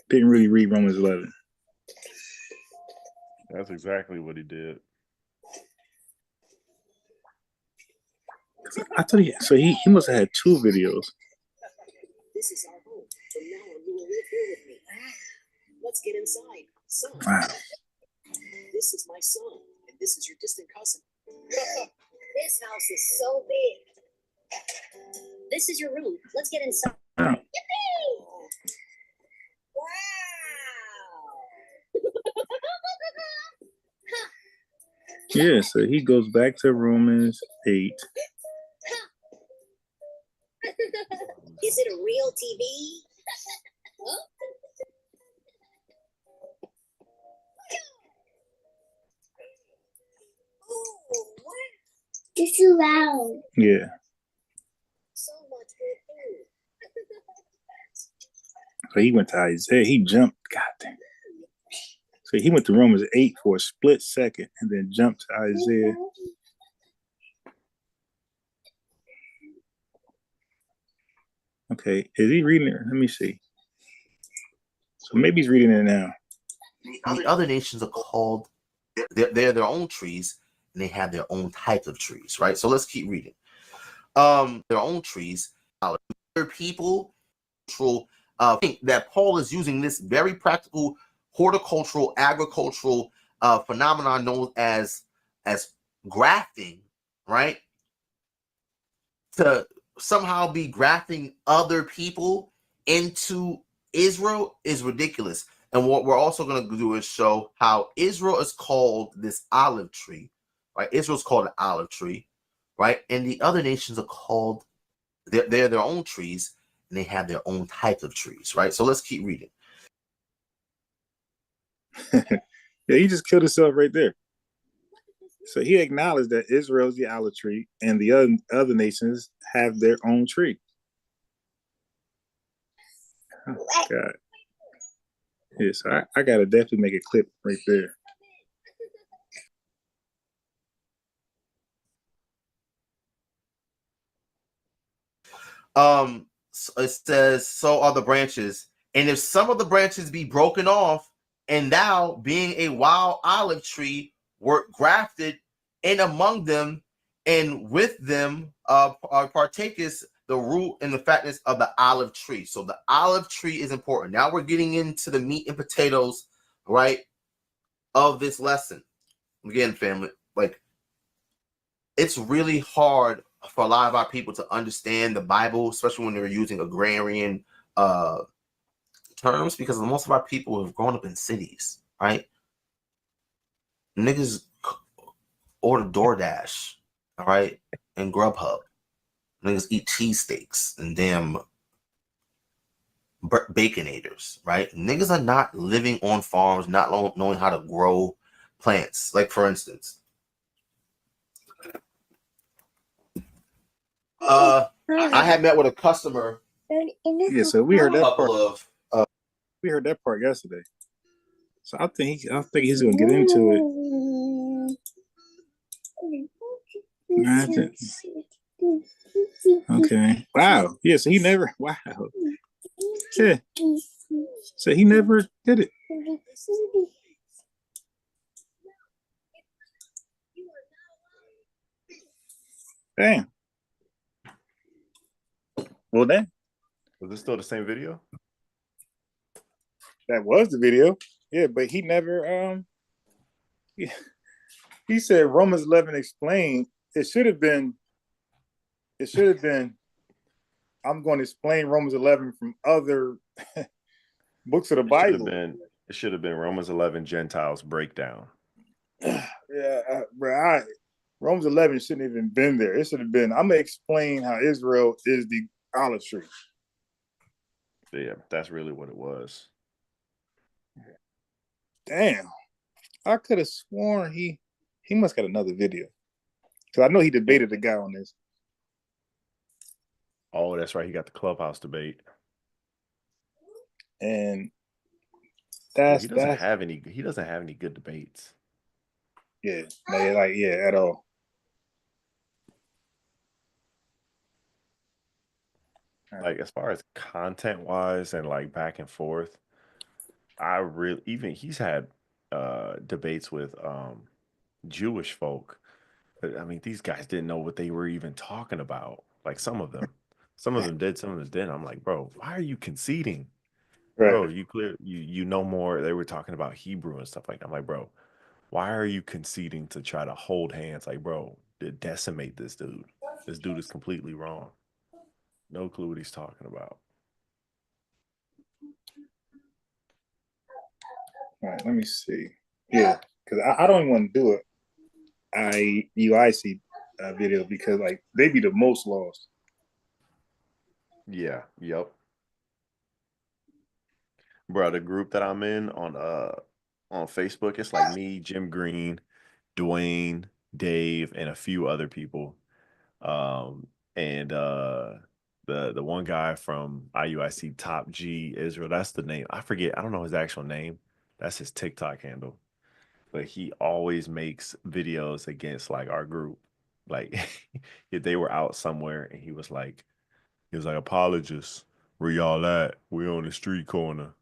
didn't really read Romans 11. That's exactly what he did. I thought he must have had 2 videos. This is our home. From now on, you will live here with me. Let's get inside. Son. Wow. This is my son, and this is your distant cousin. This house is so big. This is your room. Let's get inside. Oh. Yippee! Wow. Yeah, so he goes back to Romans 8. Is it a real TV? Huh? Ooh, what? It's too loud. Yeah. So much good food. So he went to Isaiah. He jumped. God damn. So he went to Romans 8 for a split second and then jumped to Isaiah. Okay, is he reading it? Let me see. So maybe he's reading it now. The other nations are called, they're their own trees, and they have their own types of trees, right? So let's keep reading. Their own trees, other people, think that Paul is using this very practical horticultural, agricultural phenomenon known as grafting, right? To somehow be grafting other people into Israel is ridiculous. And what we're also going to do is show how Israel is called this olive tree, right? Israel's called an olive tree, right? And the other nations are called, they're their own trees, and they have their own types of trees, right? So let's keep reading. Yeah, he just killed himself right there. So he acknowledged that Israel is the olive tree and the other nations have their own tree. Oh, God. Yeah, so I got to definitely make a clip right there. So it says, so are the branches. And if some of the branches be broken off, and thou, being a wild olive tree, wert grafted in among them, and with them partakest the root and the fatness of the olive tree. So the olive tree is important. Now we're getting into the meat and potatoes, right, of this lesson. Again, family, like, it's really hard for a lot of our people to understand the Bible, especially when they're using agrarian terms, because most of our people have grown up in cities, right? Niggas order DoorDash, all right, and Grubhub. Niggas eat cheesesteaks and damn baconators, right? Niggas are not living on farms, not knowing how to grow plants. Like, for instance, I had met with a customer. Yeah, so we heard that part. Of We heard that part yesterday. So I think he's gonna get into it. Okay. Wow. Yeah. So he never. Wow. Yeah. So he never did it. Damn. Well, then Was this still the same video? that was the video. Yeah, but he never. He said Romans 11 explained. It should have been. I'm going to explain Romans 11 from other books of the Bible. It should have been Romans 11 Gentiles breakdown. Yeah, bro. Romans 11 shouldn't even been there. It should have been. I'm gonna explain how Israel is the olive tree. Yeah, that's really what it was. Damn, I could have sworn he must got another video because I know he debated the guy on this. Oh, that's right. He got the clubhouse debate. And he doesn't have any good debates. Yeah, at all. Like, as far as content wise and like back and forth, he's had debates with Jewish folk. I mean, these guys didn't know what they were even talking about. Like, some of them did, some of them didn't. I'm like, bro, why are you conceding? Right. Bro, you know more. They were talking about Hebrew and stuff like that. I'm like, bro, Why are you conceding to try to hold hands? Like, bro, to decimate this dude. This dude is completely wrong. No clue what he's talking about. All right, let me see. Yeah, because I don't even want to do it. IUIC video because like they be the most lost. Yeah, yep. Bro, the group that I'm in on Facebook, it's like me, Jim Green, Dwayne, Dave, and a few other people. And the one guy from IUIC Top G Israel, that's the name. I forget, I don't know his actual name. That's his TikTok handle. But he always makes videos against like our group. Like if they were out somewhere and he was like, apologists, where y'all at? We on the street corner.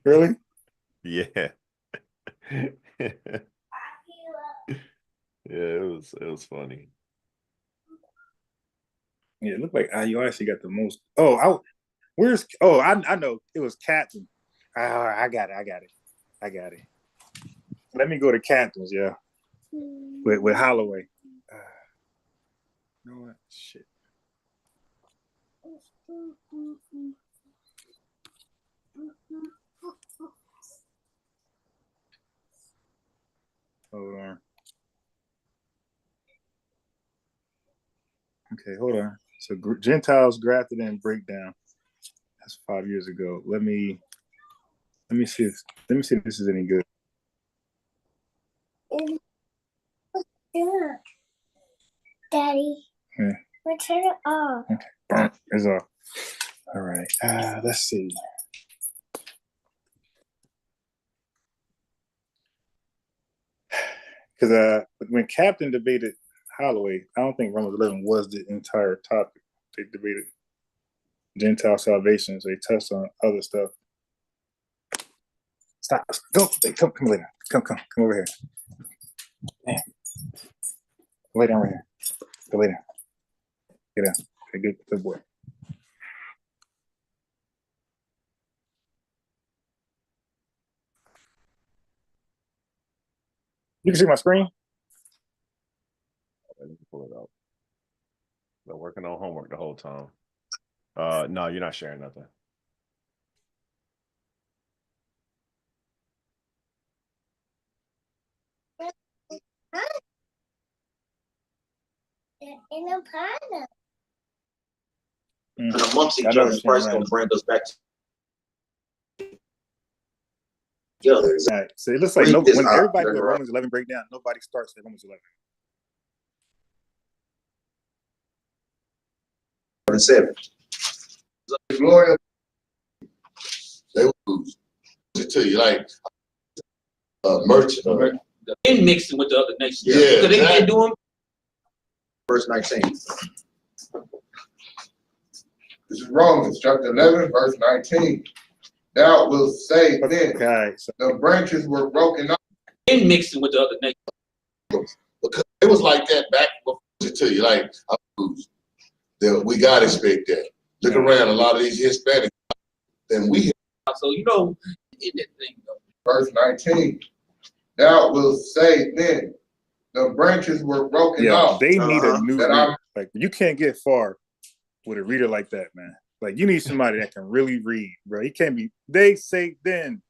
Really? Yeah. Yeah, it was funny. Yeah, it looked like IUIC got the most. Oh, I know it was Captain. I got it. Let me go to Captains, yeah. With Holloway. You know what? Shit. Hold on. Okay, hold on. So Gentiles grafted in breakdown. That's 5 years ago. Let me see if this is any good. Daddy. Yeah. We'll turn it off. Okay. It's off. All right. Let's see. Because when Captain debated Holloway, I don't think Romans 11 was the entire topic. They debated Gentile salvation, so they touched on other stuff. Stop. Go. Come later. Come over here. Damn. Lay down right here. Go lay down. Get down. Okay, good boy. You can see my screen? Let me pull it up. Been working on homework the whole time. No, you're not sharing nothing. In a pineapple. And amongst each other, Christ gonna bring us back together. All right. So it looks like when everybody do a Romans 11 breakdown, nobody starts at Romans 11. 7. Glory, they will lose it to you like merchant. In mixing with the other nations. Yeah, So they can't do them. Verse 19. This is Romans chapter 11, verse 19. Thou wilt say then, Okay, so the branches were broken off. In mixing with the other nations. Because it was like that back before it to you, like we gotta expect that. Look around, a lot of these Hispanics, then we So you know, in that thing though. verse 19. Thou wilt say then, the branches were broken off. They need a new reader. Like you can't get far with a reader like that, man. Like you need somebody that can really read, bro. He can't be. They say then,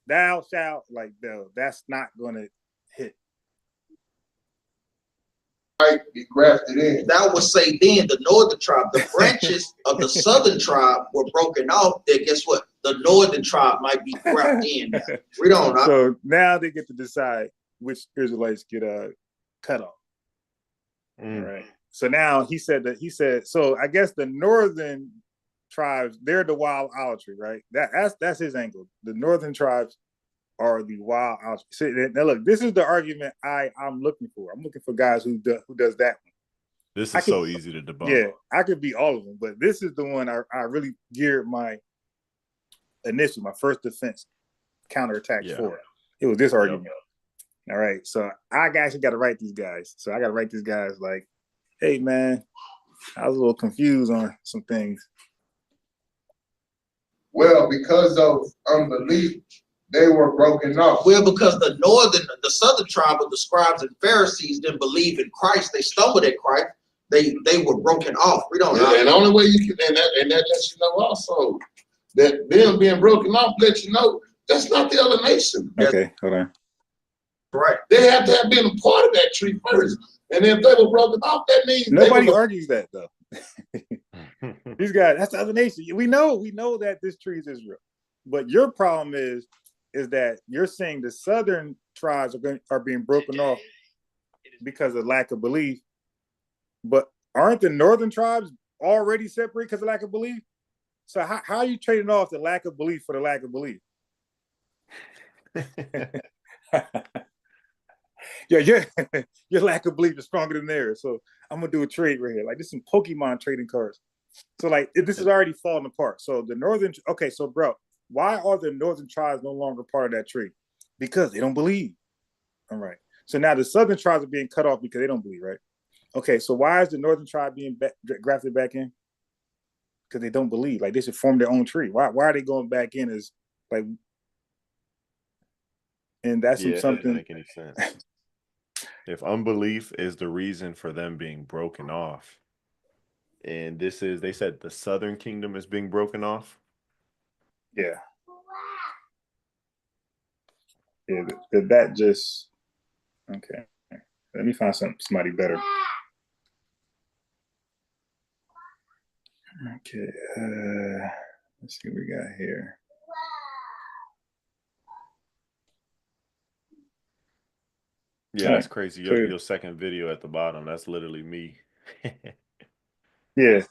thou shalt, like no, that's not gonna hit. Might be grafted in. Thou would say then the northern tribe, the branches of the southern tribe were broken off. Then guess what? The northern tribe might be grafted in. Read on. So now they get to decide which Israelites get cut off. All right. So now he said so I guess the northern tribes, they're the wild idolatry, right? That's his angle. The northern tribes are the wild idolatry. So now look, this is the argument I'm looking for. I'm looking for guys who does that one. This is so easy to debunk. Yeah, I could be all of them, but this is the one I really geared my first defense counterattack for. It was this argument. Yep. All right, so I actually got to write these guys. So I got to write these guys like, hey man, I was a little confused on some things. Well, because of unbelief, They were broken off. Well, because the southern tribe of the scribes and Pharisees didn't believe in Christ. They stumbled at Christ. They were broken off. We don't know. And the only way you can, and that lets you know also that them being broken off lets you know that's not the other nation. Okay, hold on. Right. They have to have been a part of that tree first. And if they were broken off, that means nobody argues that though. These guys, that's the other nation. We know that this tree is Israel. But your problem is that you're saying the southern tribes are being broken off because of lack of belief. But aren't the northern tribes already separate because of lack of belief? So how are you trading off the lack of belief for the lack of belief? Yeah, your lack of belief is stronger than theirs. So I'm gonna do a trade right here. Like this is some Pokemon trading cards. So like this is already falling apart. So the northern, okay, so bro, why are the northern tribes no longer part of that tree? Because they don't believe. All right. So now the southern tribes are being cut off because they don't believe, right? Okay, so why is the northern tribe being grafted back in? Because they don't believe. Like they should form their own tree. Why are they going back in as like? And that's It something. doesn't make any sense. If unbelief is the reason for them being broken off, and they said the southern kingdom is being broken off. Yeah. Yeah, that just okay. Let me find somebody better. Okay, let's see what we got here. Yeah, that's crazy. Your second video at the bottom, that's literally me. Yeah.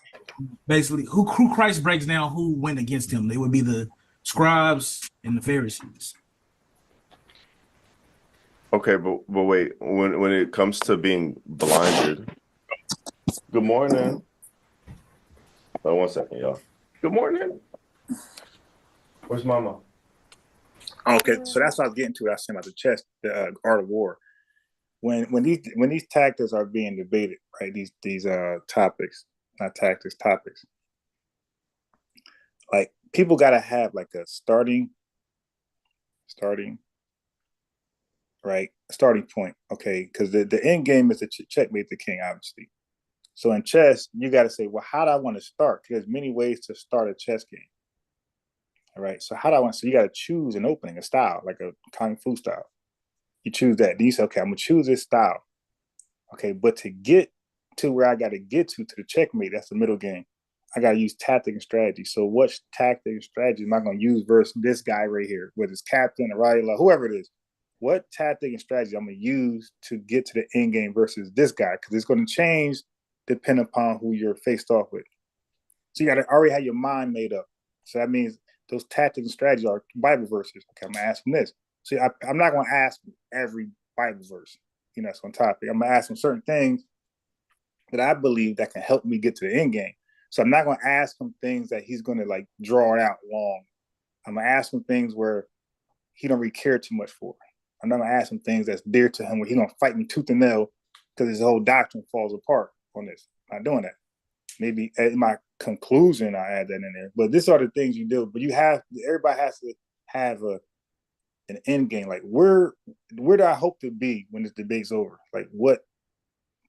Basically, who Christ breaks down who went against him. They would be the scribes and the Pharisees. Okay, but wait, when it comes to being blinded. Good morning. Oh, 1 second, y'all. Good morning. Where's Mama? Okay, so that's what I was getting to. I was saying about the chess, the art of war. When these tactics are being debated, right? These topics, not tactics, topics. Like people gotta have like a starting point, okay? Because the end game is to checkmate the king, obviously. So in chess, you got to say, well, how do I want to start? There's many ways to start a chess game. All right. So how do I want? So you got to choose an opening, a style, like a kung fu style. You choose that. Then you say, okay, I'm gonna choose this style. Okay, but to get to where I got to get to the checkmate, that's the middle game. I got to use tactic and strategy. So what tactic and strategy am I going to use versus this guy right here, whether it's captain or Raila, whoever it is? What tactic and strategy I'm going to use to get to the end game versus this guy? Because it's going to change depending upon who you're faced off with. So you got to already have your mind made up. So that means those tactics and strategies are Bible verses. Okay, I'm going to ask them this. See, I'm not going to ask every Bible verse, that's on topic. I'm going to ask them certain things that I believe that can help me get to the end game. So I'm not going to ask him things that he's going to like draw it out long. I'm going to ask him things where he don't really care too much for. I'm not going to ask him things that's dear to him where he's going to fight me tooth and nail because his whole doctrine falls apart on this. I'm not doing that. Maybe in my conclusion, I add that in there. But these are the things you do. But everybody has to have an end game. Like where do I hope to be when this debate's over? Like what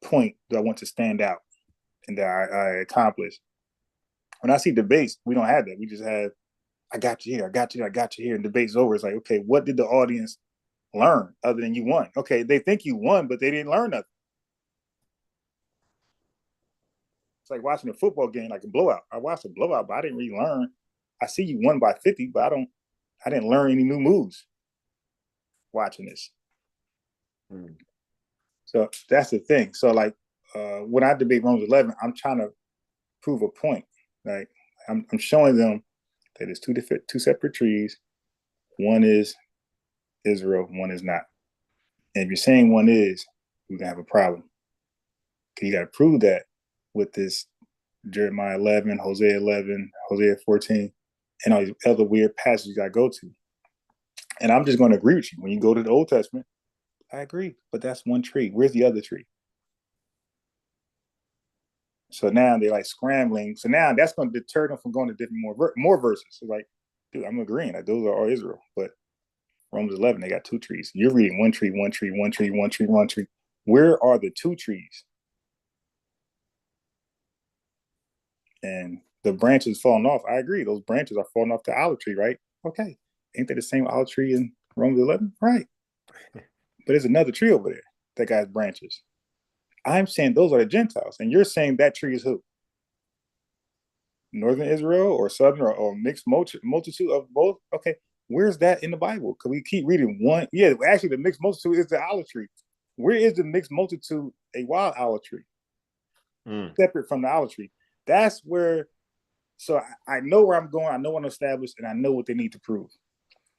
point do I want to stand out and that I accomplish? When I see debates, we don't have that. We just have, I got you here, I got you here, and debate's over. It's like, okay, what did the audience learn other than you won? Okay, they think you won, but they didn't learn nothing. It's like watching a football game, like a blowout. I watched a blowout, but I didn't really learn. I see you won by 50, but I didn't learn any new moves watching this. So that's the thing. So like when I debate Romans 11, I'm trying to prove a point. Like I'm showing them that it's two separate trees. One is Israel, one is not. And if you're saying one is, we're gonna have a problem. You got to prove that with this Jeremiah 11, Hosea 11, Hosea 14, and all these other weird passages I go to. And I'm just going to agree with you. When you go to the Old Testament, I agree, but that's one tree. Where's the other tree? So now they're like scrambling. So now that's going to deter them from going to different more verses. So like, dude, I'm agreeing that those are all Israel, but Romans 11, they got 2 trees. You're reading 1 tree, 1 tree, 1 tree, 1 tree, 1 tree. Where are the 2 trees? And the branches falling off. I agree. Those branches are falling off the olive tree, right? Okay. Ain't that the same olive tree in Romans 11? Right. But there's another tree over there that got branches. I'm saying those are the Gentiles. And you're saying that tree is who? Northern Israel or Southern or mixed multitude of both? Okay. Where's that in the Bible? Because we keep reading one. Yeah, actually, the mixed multitude is the olive tree. Where is the mixed multitude a wild olive tree? Separate from the olive tree. That's where, so I know where I'm going. I know what I'm established, and I know what they need to prove.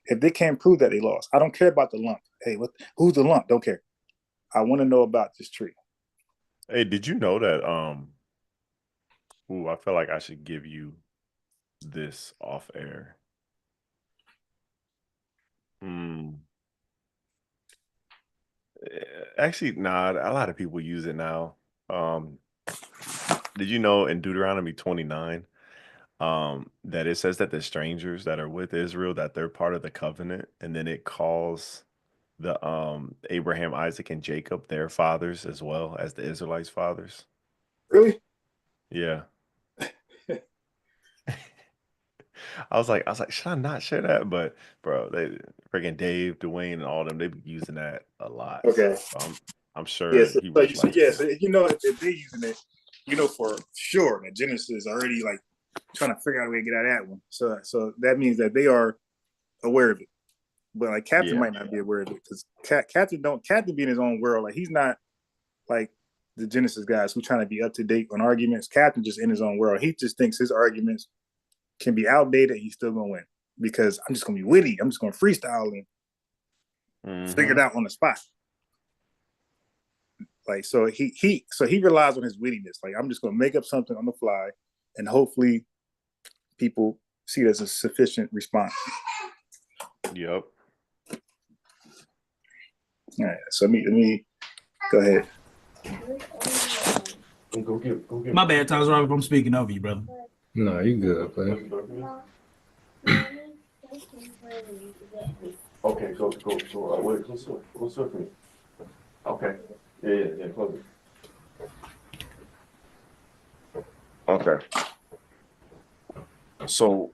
If they can't prove that, they lost. I don't care about the lump. Hey, who's the lump? Don't care. I want to know about this tree. Hey, did you know that? I feel like I should give you this off air. Actually, nah. A lot of people use it now. Did you know in Deuteronomy 29, that it says that the strangers that are with Israel, that they're part of the covenant, and then it calls the Abraham, Isaac, and Jacob their fathers as well as the Israelites' fathers. Really? Yeah. I was like, should I not share that? But bro, they freaking Dave, Dwayne, and all them, they be using that a lot. Okay. So I'm sure Yes. he was like, So you know, if they're using it, you know for sure that Genesis is already like trying to figure out a way to get out of that one. So that means that they are aware of it. But like Captain might not be aware of it because Captain be in his own world. Like he's not like the Genesis guys who trying to be up to date on arguments. Captain just in his own world. He just thinks his arguments can be outdated and he's still gonna win because I'm just gonna be witty. I'm just gonna freestyle and figure it out on the spot. Like so he relies on his wittiness. Like I'm just gonna make up something on the fly and hopefully people see it as a sufficient response. Yep. All right, so let me go ahead. Go get. My bad, Tyler Robert. I'm speaking over you, brother. No, you good, man. Okay, go. Wait, close up. Okay. Yeah, close it. Okay. So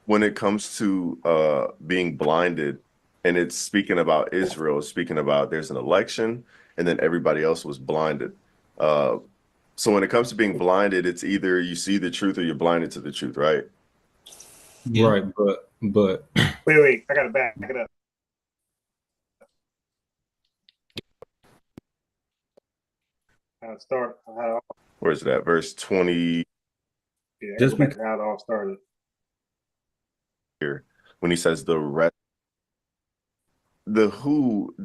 when it comes to being blinded, and it's speaking about Israel, speaking about there's an election, and then everybody else was blinded. So when it comes to being blinded, it's either you see the truth or you're blinded to the truth, right? Yeah. Right, but wait, I gotta back it up. Where's that? Verse 20. Yeah, just how it all started. Here, when he says the rest, the who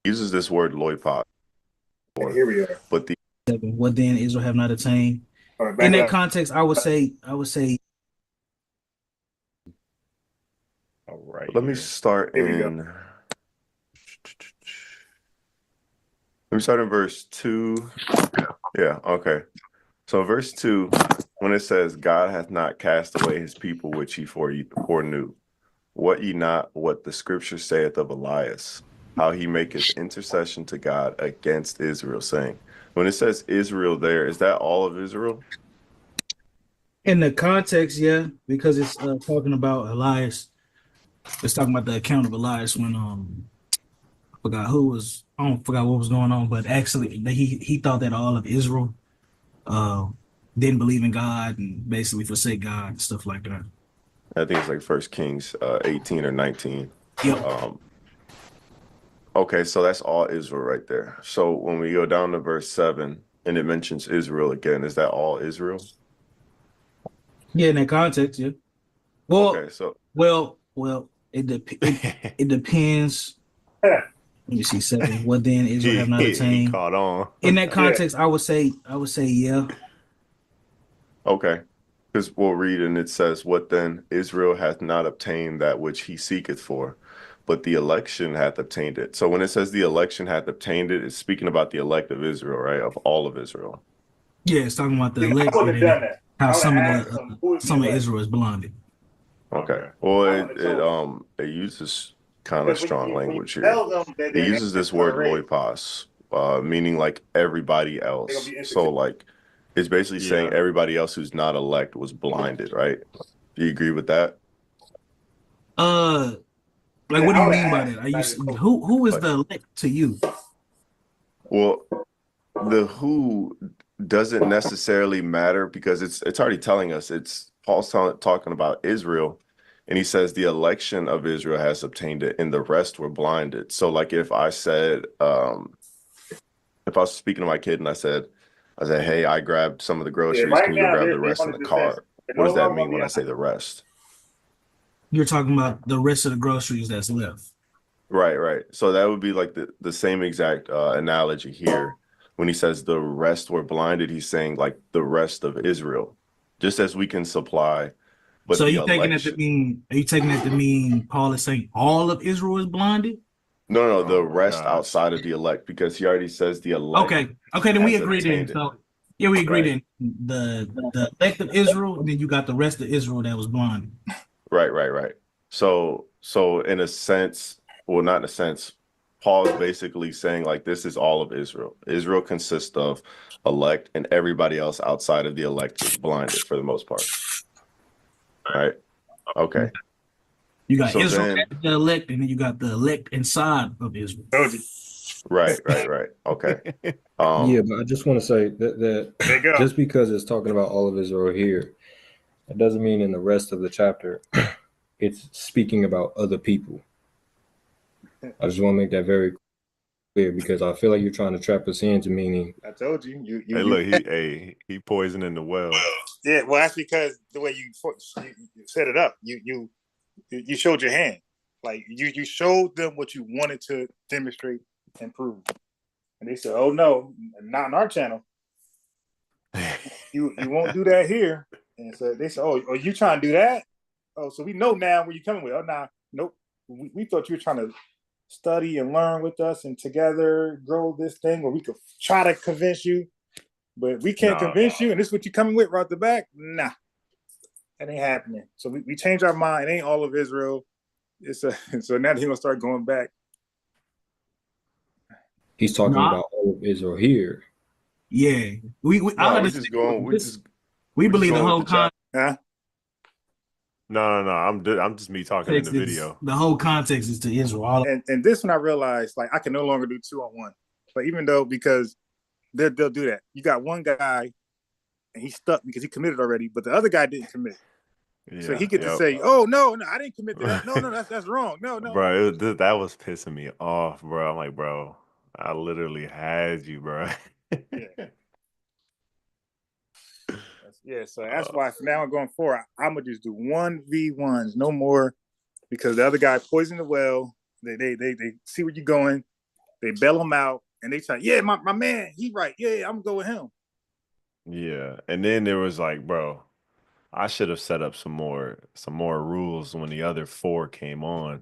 uses this word loipot. Here we are. But the what then Israel have not attained. Right, in that context, I would say. All right. Let me start in. Let me start in verse 2. Yeah. Okay. So verse 2, when it says, God hath not cast away his people which he foreknew. What ye not what the scripture saith of Elias, how he maketh intercession to God against Israel, saying. When it says Israel there, is that all of Israel? In the context, yeah, because it's talking about Elias. It's talking about the account of Elias when I forgot what was going on, but actually he thought that all of Israel didn't believe in God and basically forsake God and stuff like that. I think it's like 1 Kings 18 or 19. Yep. Okay, so that's all Israel right there. So when we go down to verse 7 and it mentions Israel again, is that all Israel? Yeah, in that context, yeah. Well, okay, so it depends. Let me see 7. What then Israel have not attained? He caught on. In that context, I would say yeah. Okay. Because we'll read and it says, what then? Israel hath not obtained that which he seeketh for, but the election hath obtained it. So when it says the election hath obtained it, it's speaking about the elect of Israel, right? Of all of Israel. Yeah, it's talking about the elect. How some of Israel is blinded. Okay. Well, it uses kind of strong language here. He uses this word loipos, meaning like everybody else. So like it's basically saying everybody else who's not elect was blinded, right? Do you agree with that? Like what do you mean by that? Are you who is the elect to you? Well, the who doesn't necessarily matter because it's already telling us Paul's talking about Israel, and he says the election of Israel has obtained it and the rest were blinded. So like if I said if I was speaking to my kid and I said hey, I grabbed some of the groceries, can you go grab the rest in the car? What does that mean when I say the rest? You're talking about the rest of the groceries that's left. Right. So that would be like the same exact analogy here. When he says the rest were blinded, he's saying like the rest of Israel, just as we can supply. But so are you taking that to mean? Are you taking that to mean Paul is saying all of Israel is blinded? No, the rest outside of the elect, because he already says the elect. Okay, then we agree then. So yeah, we agree then. The elect of Israel, and then you got the rest of Israel that was blinded. Right. So in a sense, well, not in a sense, Paul is basically saying like this is all of Israel. Israel consists of elect, and everybody else outside of the elect is blinded for the most part. Right. Okay. You got Israel, the elect, and then you got the elect inside of Israel. Right. Okay. Yeah, but I just want to say that just because it's talking about all of Israel here, it doesn't mean in the rest of the chapter it's speaking about other people. I just want to make that very clear because I feel like you're trying to trap us into meaning. I told you. Hey, look, he poisoning the well. Yeah, well, that's because the way you set it up, you showed your hand, like you showed them what you wanted to demonstrate and prove, and they said, "Oh no, not on our channel. You won't do that here." And so they said, "Oh, are you trying to do that? Oh, so we know now where you're coming with." Oh, nah, nope. We thought you were trying to study and learn with us and together grow this thing where we could try to convince you, but we can't convince you. And this is what you're coming with right off the back. Nah, that ain't happening. So we changed our mind. It ain't all of Israel. So now he's gonna start going back. He's talking about all of Israel here. Yeah, we believe the whole context. Huh? No. I'm just me talking in the video. The whole context is to Israel. And this one I realized, like, I can no longer do 2-on-1. But even though, because they'll do that. You got one guy and he's stuck because he committed already, but the other guy didn't commit. Yeah, so he get to say, "Oh no, I didn't commit to that. No, that's wrong. No." Bro, that was pissing me off, bro. I'm like, bro, I literally had you, bro. Yeah, so that's why from now on going forward, I'm gonna just do 1v1s, no more, because the other guy poisoned the well. They see where you're going, they bail him out, and they say, "Yeah, my man, he right. Yeah, I'm gonna go with him." Yeah, and then there was like, bro, I should have set up some more rules when the other 4 came on,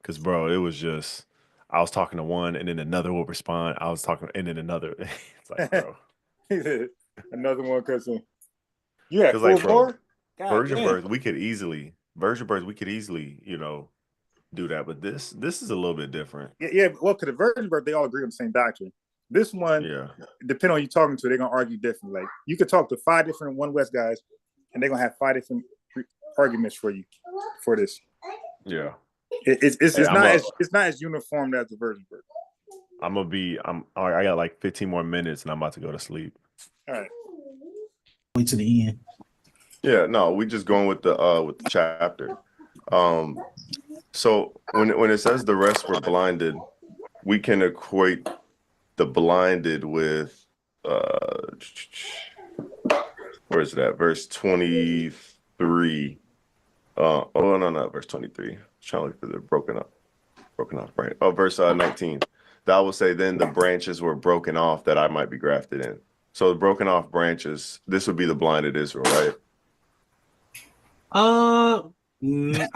because bro, it was just I was talking to one, and then another will respond. I was talking, and then another. It's like, bro, another one cussing. You had 4 like, more? Virgin birth, we could easily, do that, but this is a little bit different. Yeah. Well, to the virgin birth, they all agree on the same doctrine. This one, depending on who you talking to, they're gonna argue differently. Like, you could talk to 5 different One West guys, and they're gonna have 5 different arguments for you for this. Yeah, it's not as uniform as the virgin birth. I got like 15 more minutes, and I'm about to go to sleep. All right. Wait to the end. Yeah, no, we just going with the chapter. So when it says the rest were blinded, we can equate the blinded with where is it at? Verse 23. Verse 23. I'm trying to look for the broken off branch. Oh, verse 19. That will say, then the branches were broken off that I might be grafted in. So the broken off branches, this would be the blinded Israel, right? I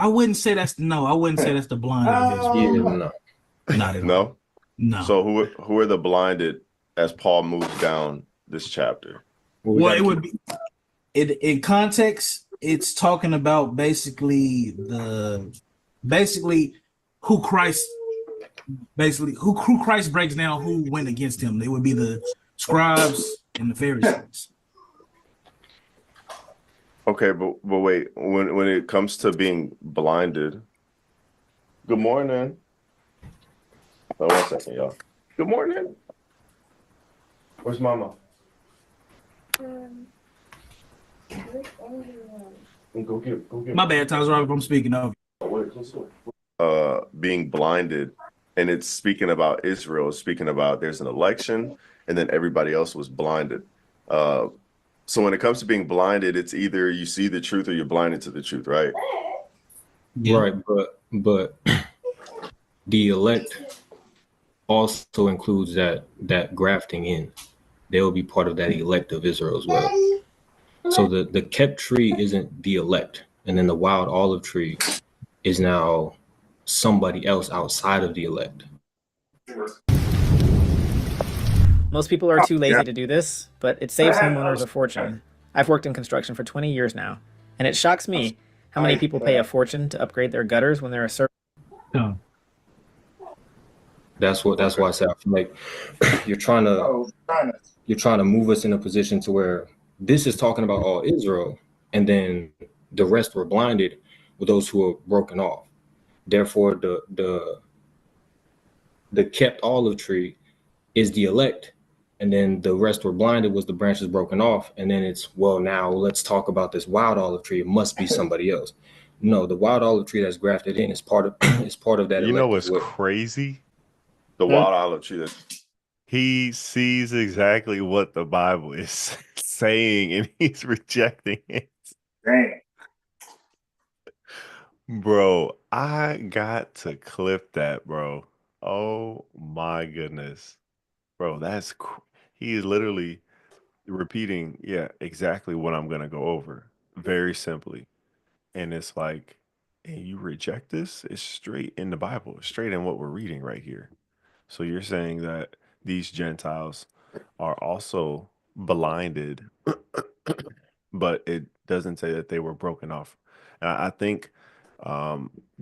wouldn't say that's the blinded Israel. Not at all. No. So who are the blinded as Paul moves down this chapter? Well, it would be in context. It's talking about basically who Christ basically who Christ breaks down who went against him. They would be the scribes and the Pharisees. Okay, but wait, when it comes to being blinded, good morning. Oh, 1 second, y'all. Good morning. Where's Mama? Go get. My bad, Tyler, if I'm speaking of. Being blinded, and it's speaking about Israel, it's speaking about there's an election, and then everybody else was blinded. So when it comes to being blinded, it's either you see the truth or you're blinded to the truth, right? Yeah. Right, but the elect also includes that grafting in. They will be part of that elect of Israel as well. So the kept tree isn't the elect, and then the wild olive tree is now somebody else outside of the elect. Most people are too lazy to do this, but it saves homeowners a fortune. I've worked in construction for 20 years now, and it shocks me how many people pay a fortune to upgrade their gutters when they're a certain. No. That's why I said I feel like you're trying to move us in a position to where this is talking about all Israel, and then the rest were blinded with those who were broken off. Therefore, the kept olive tree is the elect, and then the rest were blinded was the branches broken off, and then it's, well, now let's talk about this wild olive tree. It must be somebody else. No, the wild olive tree that's grafted in is part of that. You know what's crazy? The wild olive tree. He sees exactly what the Bible is saying, and he's rejecting it. Dang. Bro, I got to clip that, bro. Oh my goodness. Bro, he is literally repeating, exactly what I'm going to go over very simply. And it's like, and you reject this? It's straight in the Bible, straight in what we're reading right here. So you're saying that these Gentiles are also blinded, but it doesn't say that they were broken off. And I think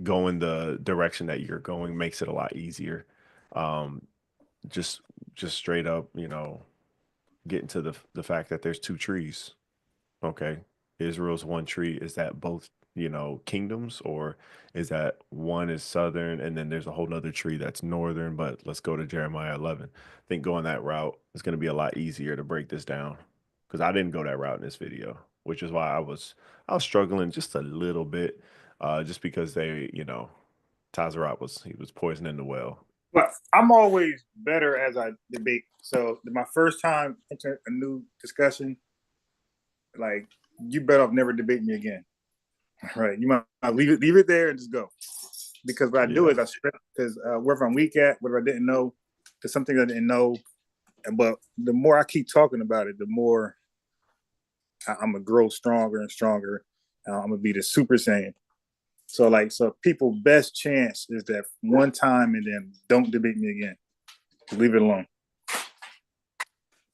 going the direction that you're going makes it a lot easier. Just straight up, getting to the fact that there's two trees. Okay, Israel's one tree. Is that both, kingdoms, or is that one is southern and then there's a whole nother tree that's northern? But let's go to Jeremiah 11. I think going that route is going to be a lot easier to break this down, because I didn't go that route in this video, which is why I was struggling just a little bit, just because Tazarat was poisoning the well. But I'm always better as I debate. So my first time entering a new discussion, like, you better off never debate me again. Right? You might leave it there and just go. Because what I do is I strip, because wherever I'm weak at, whatever I didn't know, there's something I didn't know. But the more I keep talking about it, the more I'm gonna grow stronger and stronger. I'm gonna be the Super Saiyan. So people's best chance is that one time and then don't debate me again. Leave it alone.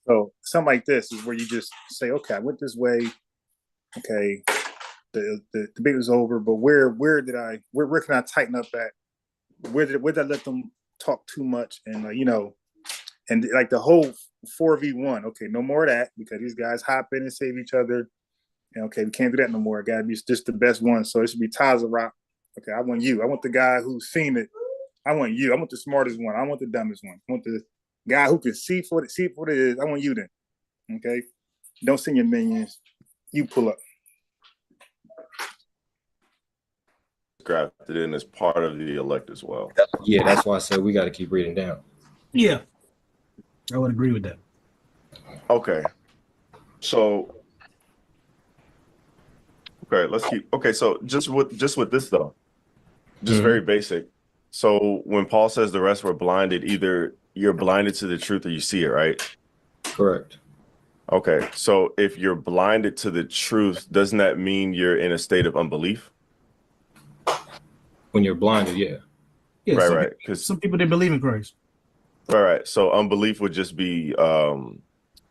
So something like this is where you just say, okay, I went this way. Okay, the debate was over, but where can I tighten up at? Where did I let them talk too much? And and like the whole 4v1. Okay, no more of that, because these guys hop in and save each other. And okay, we can't do that no more. It gotta be just the best one. So it should be Tazarat. Okay, I want you. I want the guy who's seen it. I want you. I want the smartest one. I want the dumbest one. I want the guy who can see for what it is. I want you then. Okay? Don't send your minions. You pull up. Grafted in as part of the elect as well. Yeah, that's why I said we got to keep reading down. Yeah, I would agree with that. Okay. So let's keep. Okay, so just with this though, just very basic. So when Paul says the rest were blinded, either you're blinded to the truth or you see it, right? Correct. Okay, so if you're blinded to the truth, doesn't that mean you're in a state of unbelief? When you're blinded, yeah. Right. Because some people, they believe in Christ. Right. So unbelief would just be in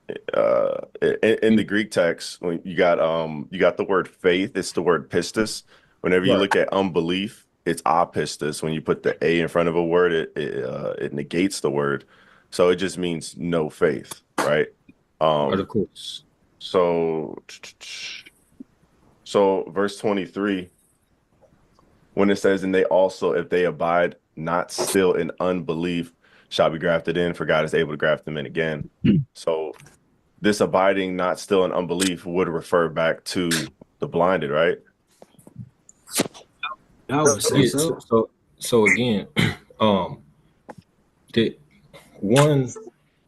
the Greek text, when you got the word faith, it's the word pistis. Whenever you look at unbelief, it's apistus. When you put the a in front of a word, it negates the word, so it just means no faith, right? But of course. So verse 23, when it says, and they also, if they abide not still in unbelief, shall be grafted in, for God is able to graft them in again. So this abiding not still in unbelief would refer back to the blinded, right? I would say so. So again,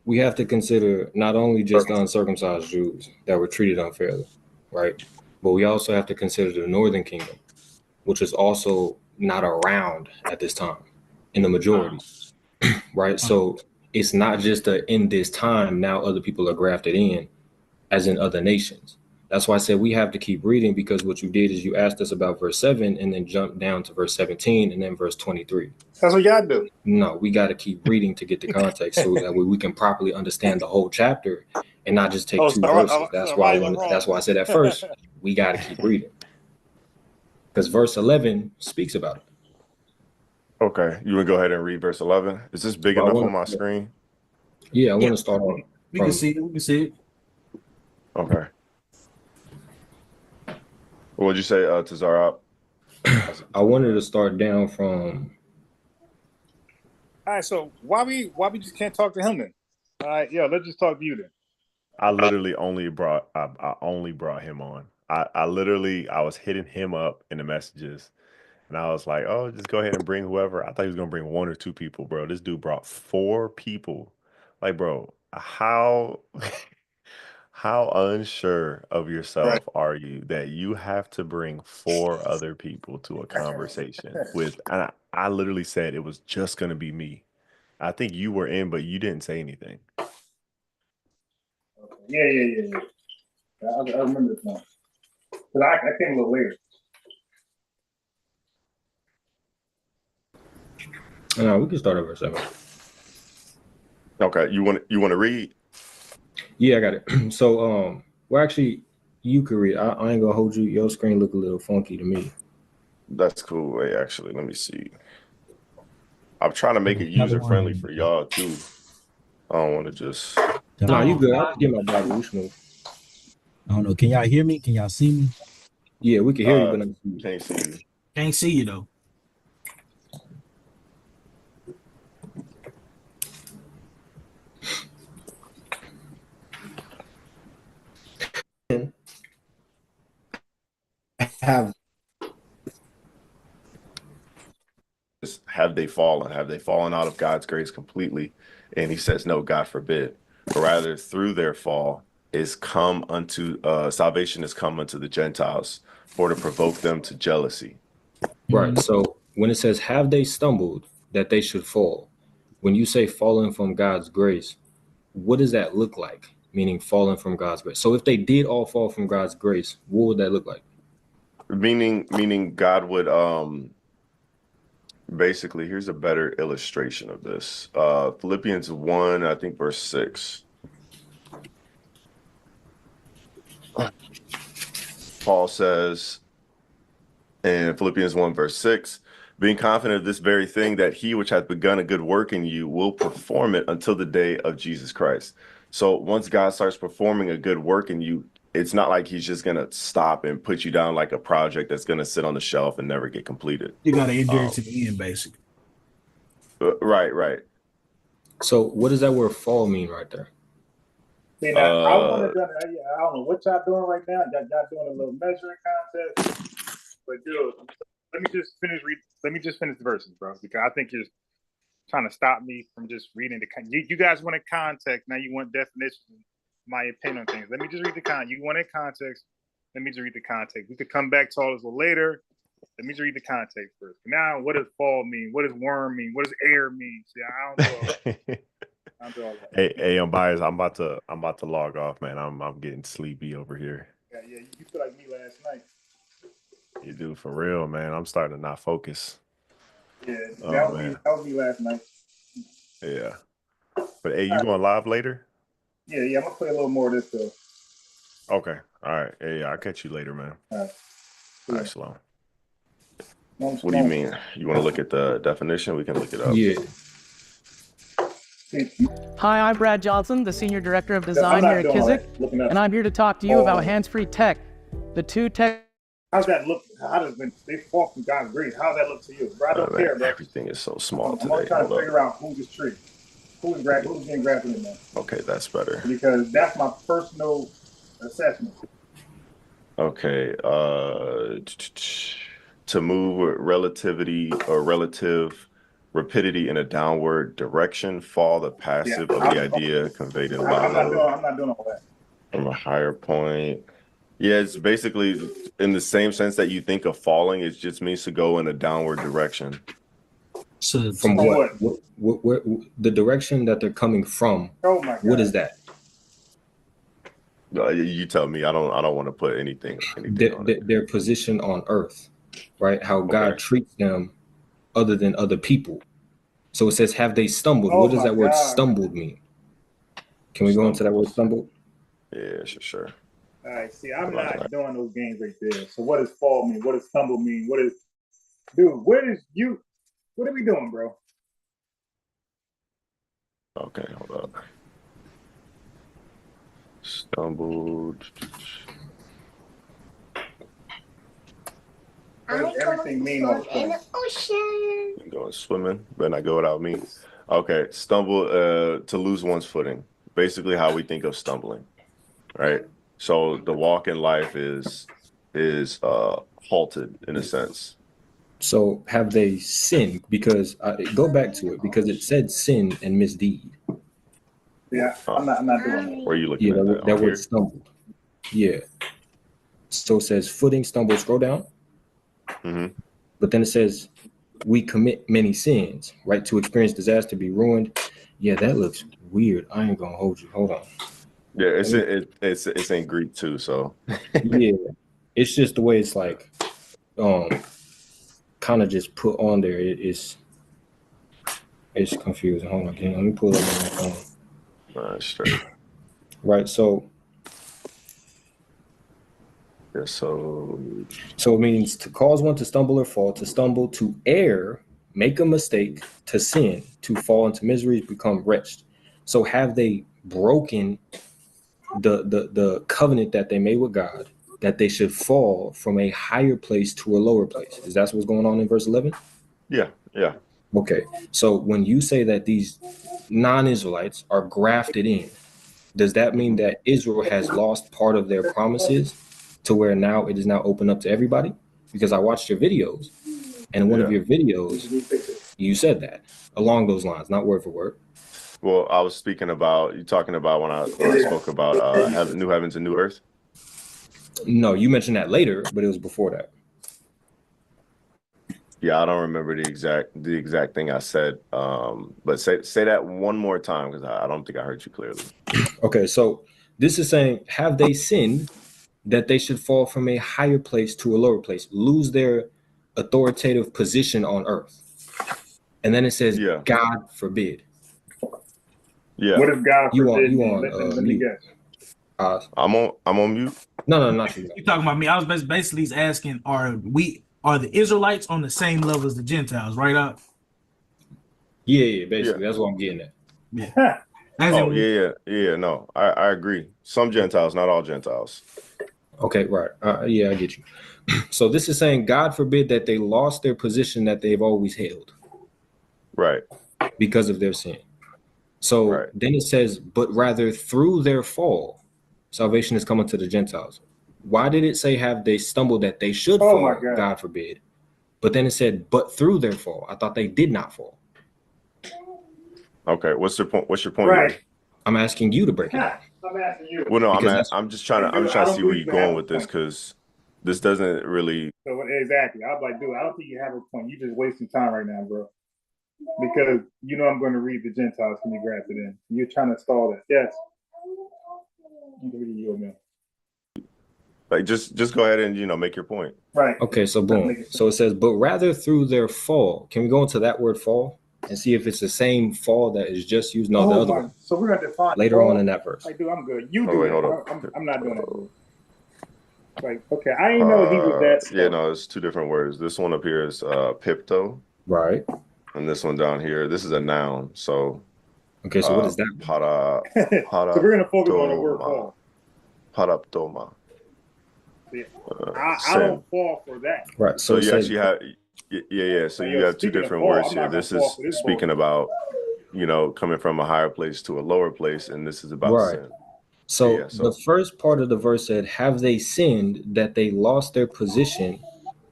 we have to consider not only just the uncircumcised Jews that were treated unfairly, right? But we also have to consider the northern kingdom, which is also not around at this time in the majority, right? So it's not just in this time, now other people are grafted in, as in other nations. That's why I said we have to keep reading, because what you did is you asked us about verse 7 and then jumped down to verse 17 and then verse 23. That's what y'all do. No, we got to keep reading to get the context so that way we can properly understand the whole chapter and not just take two verses. That's why I said at first we got to keep reading, because verse 11 speaks about it. Okay, you want to go ahead and read verse 11? Is this big enough on my screen? Yeah, I want to start on. We can see it. We can see it. Okay. What'd you say, Tazarop? I wanted to start down from. All right, so why we just can't talk to him then? All right, let's just talk to you then. I literally only brought him on. I was hitting him up in the messages, and I was like, "Oh, just go ahead and bring whoever." I thought he was gonna bring 1 or 2 people, bro. This dude brought 4 people. Like, bro, how how unsure of yourself are you that you have to bring 4 other people to a conversation with? And I literally said it was just gonna be me. I think you were in, but you didn't say anything. Yeah. I remember this now. But I came a little later. No, we can start over 7. Okay, you want to read? Yeah, I got it. So, well, actually, you can read. I ain't gonna hold you. Your screen look a little funky to me. That's cool. Wait, actually, let me see. I'm trying to make it user friendly for y'all too. I don't want to just. No, you good. I'll get my Bible. We smooth. I don't know. Can y'all hear me? Can y'all see me? Yeah, we can hear you, but not see you. Can't see you. Can't see you though. Have they fallen? Have they fallen out of God's grace completely? And he says, no, God forbid. But rather, through their fall is come unto salvation is come unto the Gentiles, for to provoke them to jealousy. Right. So when it says, have they stumbled that they should fall? When you say fallen from God's grace, what does that look like? Meaning fallen from God's grace. So if they did all fall from God's grace, what would that look like? Meaning God would basically, here's a better illustration of this. Philippians 1, I think verse 6. Paul says in Philippians 1 verse 6, being confident of this very thing, that he which hath begun a good work in you will perform it until the day of Jesus Christ. So once God starts performing a good work in you, it's not like he's just going to stop and put you down like a project that's going to sit on the shelf and never get completed. You got to endure it to the end, basically. Right. So what does that word fall mean right there? See, now, I don't know what y'all doing right now. Y'all doing a little measuring contest. But dude, let me just finish the verses, bro, because I think you're trying to stop me from just reading you guys wanted context, now you want definitions, my opinion on things. Let me just read the context. You wanted context, let me just read the context. We could come back to all this later. Let me just read the context first. Now, what does fall mean? What does worm mean? What does air mean? See, I don't know. I don't do all that. Hey, I'm biased. I'm about to log off, man. I'm getting sleepy over here. Yeah, you feel like me last night. You do, for real, man. I'm starting to not focus. Yeah, that was me last night. Yeah. But hey, you going live later? Yeah, I'm gonna play a little more of this though. Okay. All right. Hey, I'll catch you later, man. All right. All right, shalom. What do you mean? You want to look at the definition? We can look it up. Yeah. Hi, I'm Brad Johnson, the Senior Director of Design here at Kizik, and I'm here to talk to you about hands-free tech. The two tech... How's that look? How does they fall from God's grace? How does that look to you? Bro, I don't care, bro. Everything is so small I'm today. always trying to figure out who's this tree. Who's getting grafted in there? Okay, that's better. Because that's my personal assessment. Okay, to move with relativity or relative rapidity in a downward direction, fall the passive of the idea conveyed in I'm not doing all that. From a higher point. Yeah, it's basically in the same sense that you think of falling, it just means to go in a downward direction. So from what? What the direction that they're coming from? Oh my God. What is that? You tell me. I don't want to put anything their position on earth, right? How God treats them other than other people. So it says, have they stumbled? What does that word stumbled mean? Can we go into that word stumbled? Yeah, sure. All right, see, I'm not doing those games right there. So what does fall mean? What does stumble mean? What are we doing, bro? Okay, hold up. Stumbled. What does everything mean on the ocean? Going swimming, better not go without me. Okay, stumble, to lose one's footing. Basically how we think of stumbling, right? So the walk in life is halted in a sense. So have they sinned? Because go back to it, because it said sin and misdeed. Yeah, I'm not doing that. Where are you looking at that word stumbled. Yeah. So it says footing, stumble, scroll down. Mm-hmm. But then it says we commit many sins, right? To experience disaster, be ruined. Yeah, that looks weird. I ain't gonna hold you. Hold on. Yeah, it's in Greek too, so yeah. It's just the way it's like kind of just put on there. It's confusing. Hold on, let me pull it up on my phone. Straight. Right, so yeah, so it means to cause one to stumble or fall, to stumble, to err, make a mistake, to sin, to fall into misery, become wretched. So have they broken the covenant that they made with God, that they should fall from a higher place to a lower place? Is that what's going on in verse 11? Yeah. Okay, so when you say that these non-Israelites are grafted in, does that mean that Israel has lost part of their promises to where now it is now open up to everybody? Because I watched your videos, and in one of your videos, you said that along those lines, not word for word. Well, I was talking about when I spoke about new heavens and new earth. No, you mentioned that later, but it was before that. Yeah, I don't remember the exact thing I said. But say that one more time, because I don't think I heard you clearly. Okay, so this is saying, have they sinned that they should fall from a higher place to a lower place, lose their authoritative position on earth? And then it says, God forbid. Yeah. What if God forbid? You on let me guess. I'm on mute. No, not you. You talking about me? I was basically asking, are the Israelites on the same level as the Gentiles, right? Up. Yeah, basically that's what I'm getting at. Yeah. Yeah. No, I agree. Some Gentiles, not all Gentiles. Okay, right. Yeah, I get you. So this is saying, God forbid that they lost their position that they've always held. Right. Because of their sin. So then it says, but rather through their fall, salvation is coming to the Gentiles. Why did it say have they stumbled that they should fall? God forbid. But then it said, but through their fall. I thought they did not fall. Okay, what's your point? Right. Here? I'm asking you to break it down. I'm asking you. Well, no, I'm just trying to see where you're going with this, because this doesn't really. So exactly, I was like, dude, I don't think you have a point. You're just wasting time right now, bro. Because I'm going to read the Gentiles can be grafted in. You're trying to stall it. Yes. You can read your man. Like just go ahead and make your point. Right. Okay, so boom. So it says, but rather through their fall. Can we go into that word fall and see if it's the same fall that is just used? No, the other one. So we're gonna define later on in that verse. Like, dude, I'm good. You do it. I'm not doing that. Like, okay, I didn't know he was that slow. Yeah, no, it's two different words. This one up here is pipto. Right. And this one down here, this is a noun. So okay, so what is that? So we're gonna focus on the word fall. Paraptoma. Yeah. I don't fall for that. Right. So you actually have So you have two different words here. This is speaking about, coming from a higher place to a lower place, and this is about sin. So the first part of the verse said, have they sinned that they lost their position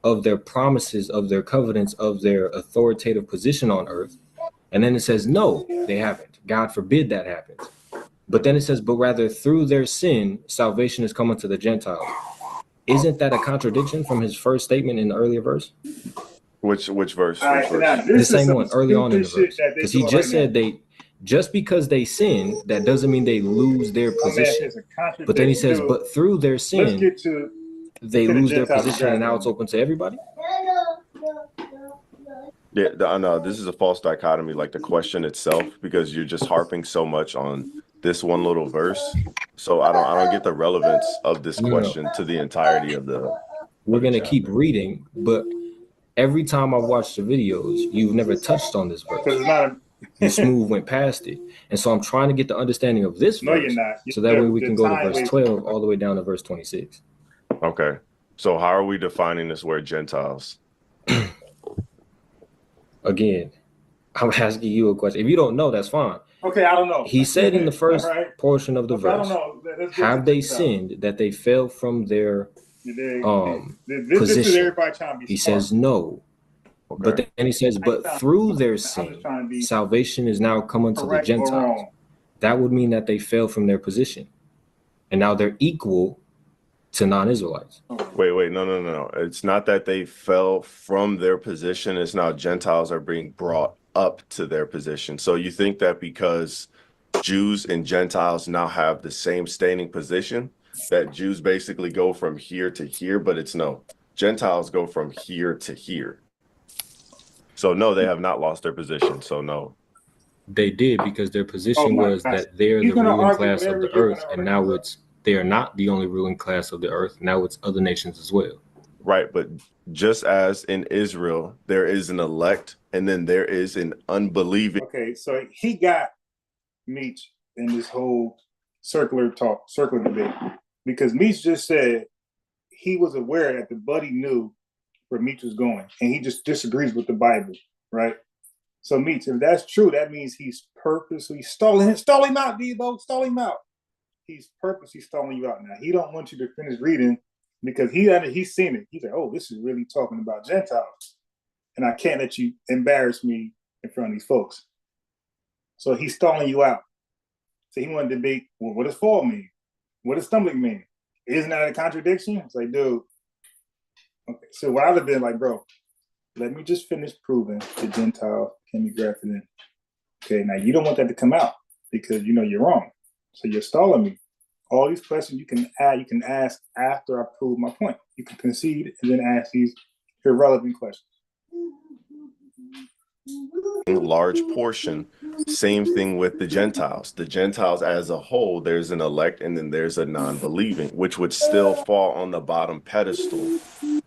of their promises, of their covenants, of their authoritative position on earth? And then it says, no, they haven't. God forbid that happens. But then it says, but rather through their sin, salvation is coming to the Gentiles. Isn't that a contradiction from his first statement in the earlier verse? Which verse? The same one early on in the verse. Because he just said just because they sin, that doesn't mean they lose their position. But then he says, but through their sin, they lose their position, and now it's open to everybody? Yeah, no, this is a false dichotomy, like the question itself, because you're just harping so much on this one little verse. So I don't get the relevance of this question to the entirety of the. We're gonna keep reading, but every time I watch the videos, you've never touched on this verse. You smooth went past it, and so I'm trying to get the understanding of this verse. No, you're not. So that way we can go to verse 12 all the way down to verse 26. Okay, so how are we defining this word Gentiles? Again, I'm asking you a question. If you don't know, that's fine. Okay, I don't know. He said in the first portion of the verse, I don't know. have they sinned that they fell from their position? He says no. Okay. But then he says, but through their sin, salvation is now coming to the Gentiles. That would mean that they fell from their position. And now they're equal to non-Israelites. Wait, no. It's not that they fell from their position. It's now Gentiles are being brought up to their position. So you think that because Jews and Gentiles now have the same standing position, that Jews basically go from here to here, but it's no. Gentiles go from here to here. So no, they have not lost their position. So no. They did, because their position was that they're the ruling class of the earth, and now they are not the only ruling class of the earth. Now it's other nations as well. Right, but just as in Israel, there is an elect, and then there is an unbelieving. Okay, so he got Meech in this whole circular debate, because Meech just said he was aware that the buddy knew where Meech was going, and he just disagrees with the Bible, right? So Meech, if that's true, that means he's purposely stalling him out, Debo, stall him out. He's purposely stalling you out now. He don't want you to finish reading because he's seen it. He's like, oh, this is really talking about Gentiles, and I can't let you embarrass me in front of these folks. So he's stalling you out. So he wanted to debate, well, what does fall mean? What does stumbling mean? Isn't that a contradiction? It's like, dude. Okay, so what I'd have been like, bro, let me just finish proving the Gentile can be grafted in. Okay, now you don't want that to come out because you know you're wrong. So you're stalling me. All these questions you can ask after I prove my point. You can concede and then ask these irrelevant questions. Large portion. Same thing with the Gentiles. The Gentiles as a whole, there's an elect and then there's a non-believing, which would still fall on the bottom pedestal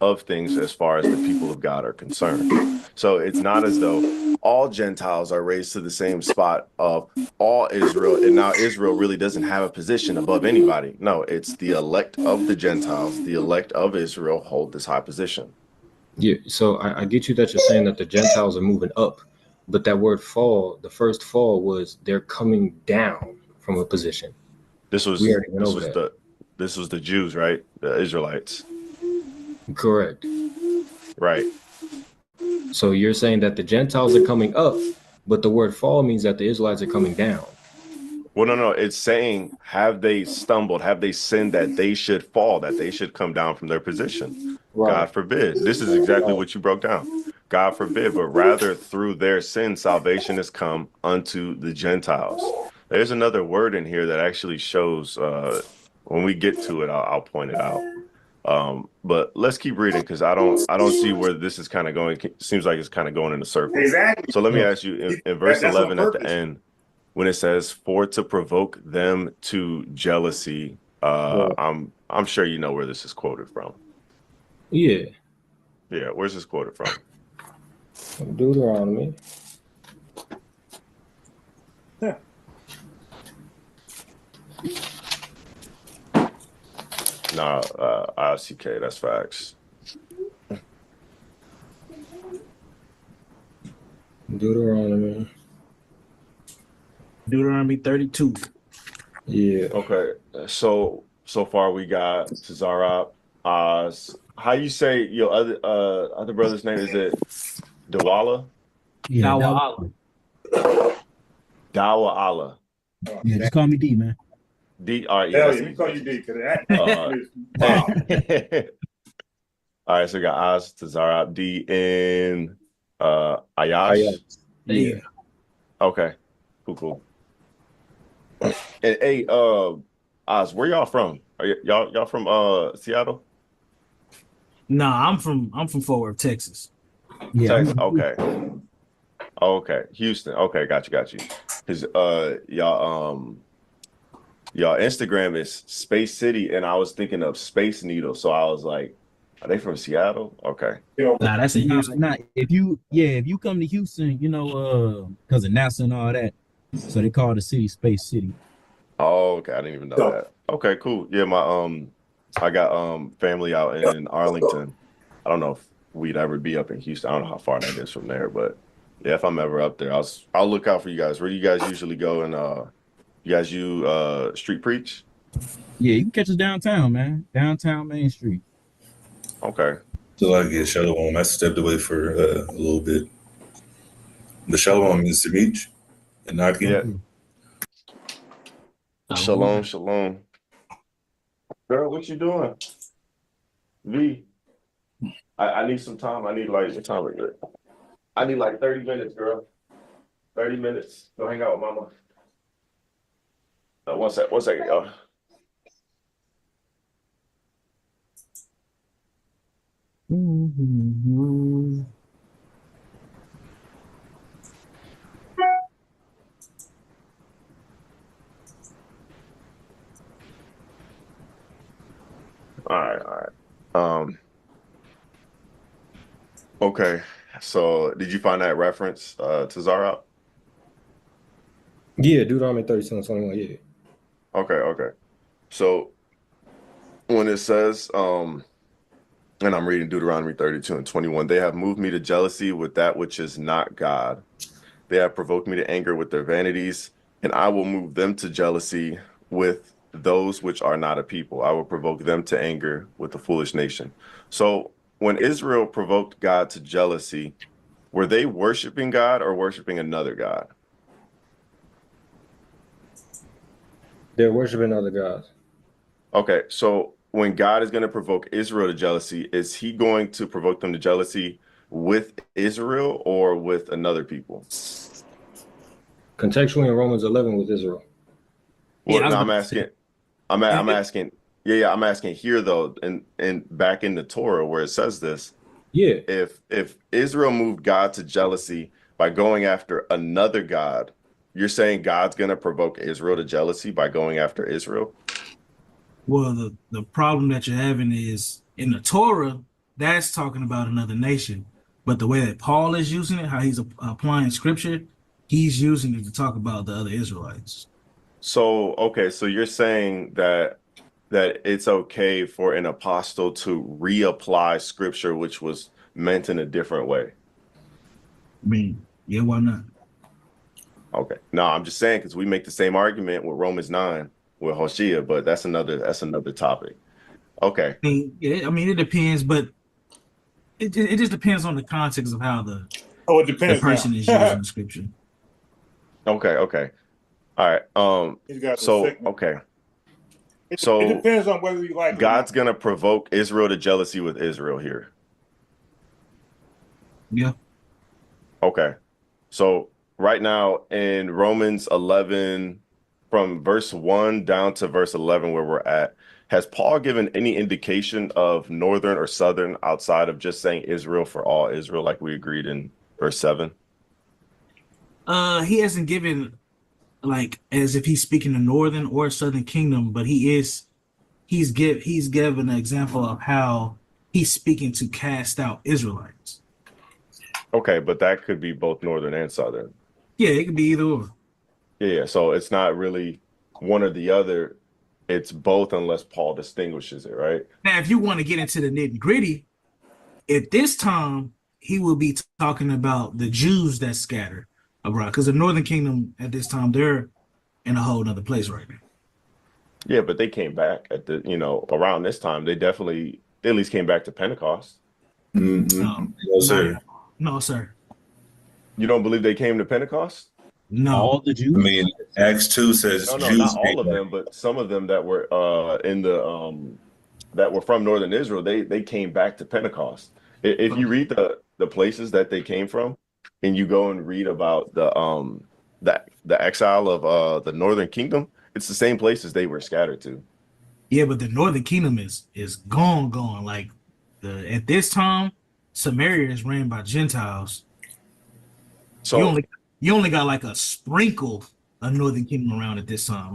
of things as far as the people of God are concerned. So it's not as though all Gentiles are raised to the same spot of all Israel, and now Israel really doesn't have a position above anybody. No, it's the elect of the Gentiles, the elect of Israel hold this high position. Yeah, so I get you that you're saying that the Gentiles are moving up, but that word fall, the first fall was they're coming down from a position. This was the Jews, right? The Israelites. Correct. Right. So you're saying that the Gentiles are coming up, but the word fall means that the Israelites are coming down. Well, no. It's saying, have they stumbled? Have they sinned that they should fall, that they should come down from their position? Right. God forbid. This is exactly what you broke down. God forbid, but rather through their sin, salvation has come unto the Gentiles. There's another word in here that actually shows, when we get to it, I'll point it out. But let's keep reading because I don't see where this is kind of going. It seems like it's kind of going in a circle. Exactly. So let me ask you in verse 11 at the end, when it says, for to provoke them to jealousy, I'm I'm sure you know where this is quoted from. Yeah. Yeah, where's this quoted from? Deuteronomy. Yeah. Nah, ICK, that's facts. Deuteronomy 32. Yeah. Okay, so far we got Tazarop, Oz. How you say your other brother's name? Is it Dawala? Yeah, Dawa Dawa Allah. yeah, just call me D, man. D. All right, Hell that's yeah, we easy. call you D because that Uh, is wow. All right, so we got Oz, Tazarop, D, and Ayash. Yeah. Okay, cool. And hey, Oz, where y'all from? Are y'all from Seattle? Nah, I'm from Fort Worth, Texas. Yeah, Texas. Okay. Houston. Okay, got you. Because y'all Instagram is Space City, and I was thinking of Space Needle, so I was like, are they from Seattle? Okay. Nah, that's in Houston. Nah, if you come to Houston, because of NASA and all that, so they call the city Space City. Oh, okay. I didn't even know that. Okay, cool. Yeah, I got family out in Arlington. I don't know if we'd ever be up in Houston. I don't know how far that is from there, but yeah, if I'm ever up there, I'll look out for you guys. Where do you guys usually go? And you guys street preach? Yeah, you can catch us downtown, man. Downtown Main Street. Okay. So I get Shalom. I stepped away for a little bit. The Shalom is Meech and Naki. Yeah. Shalom. Girl, what you doing? V. I need some time. I need what time is it? I need 30 minutes, girl. 30 minutes. Go hang out with mama. One second, y'all. All right. Okay. So did you find that reference to Zara? Yeah, Deuteronomy 37:21. Yeah. Okay. So when it says, and I'm reading Deuteronomy 32:21, they have moved me to jealousy with that which is not God. They have provoked me to anger with their vanities, and I will move them to jealousy with those which are not a people. I will provoke them to anger with the foolish nation. So when Israel provoked God to jealousy, were they worshiping God or worshiping another God? They're worshiping other gods. Okay, so when God is going to provoke Israel to jealousy, is he going to provoke them to jealousy with Israel or with another people? Contextually in Romans 11 with Israel. Well, no, I'm asking. I'm asking here though, and back in the Torah where it says this. Yeah. If Israel moved God to jealousy by going after another God, you're saying God's going to provoke Israel to jealousy by going after Israel? Well, the problem that you're having is in the Torah, that's talking about another nation. But the way that Paul is using it, how he's applying scripture, he's using it to talk about the other Israelites. So, okay, so you're saying that it's okay for an apostle to reapply scripture which was meant in a different way? I mean, yeah, why not? Okay. No, I'm just saying because we make the same argument with Romans 9 with Hoshea, but that's another topic. Okay. I mean, it depends, but it just depends on the context of how the person is using the scripture. Okay. All right. So okay. So it depends on whether you like God's gonna provoke Israel to jealousy with Israel here. Yeah. Okay. So right now in Romans 11, from verse 1 down to verse 11 where we're at, has Paul given any indication of northern or southern outside of just saying Israel for all Israel like we agreed in verse 7? He hasn't given like as if he's speaking the northern or southern kingdom, but he is he's given an example of how he's speaking to cast out Israelites. Okay, but that could be both northern and southern. Yeah, it could be either or. Yeah, so it's not really one or the other. It's both unless Paul distinguishes it, right? Now, if you want to get into the nitty gritty, at this time, he will be talking about the Jews that scattered abroad, because the Northern Kingdom at this time, they're in a whole other place right now. Yeah, but they came back at the, around this time. They at least came back to Pentecost. No, sir. No, sir. You don't believe they came to Pentecost? No. All the Jews? I mean, Acts 2 says No, Jews. not all of them, but some of them that were that were from Northern Israel, they came back to Pentecost. If you read the places that they came from, and you go and read about the exile of the Northern Kingdom, it's the same places they were scattered to. Yeah, but the Northern Kingdom is gone. Like at this time, Samaria is ran by Gentiles. So you only got like a sprinkle of Northern Kingdom around at this time.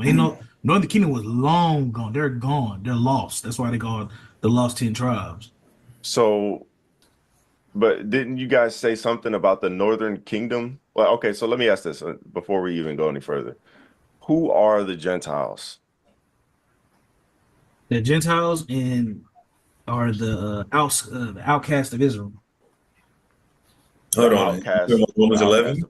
Northern Kingdom was long gone. They're gone. They're lost. That's why they call the lost 10 tribes. So, but didn't you guys say something about the Northern Kingdom? Well, okay, so let me ask this before we even go any further. Who are the Gentiles? The Gentiles are the outcast of Israel. Hold on. Romans 11?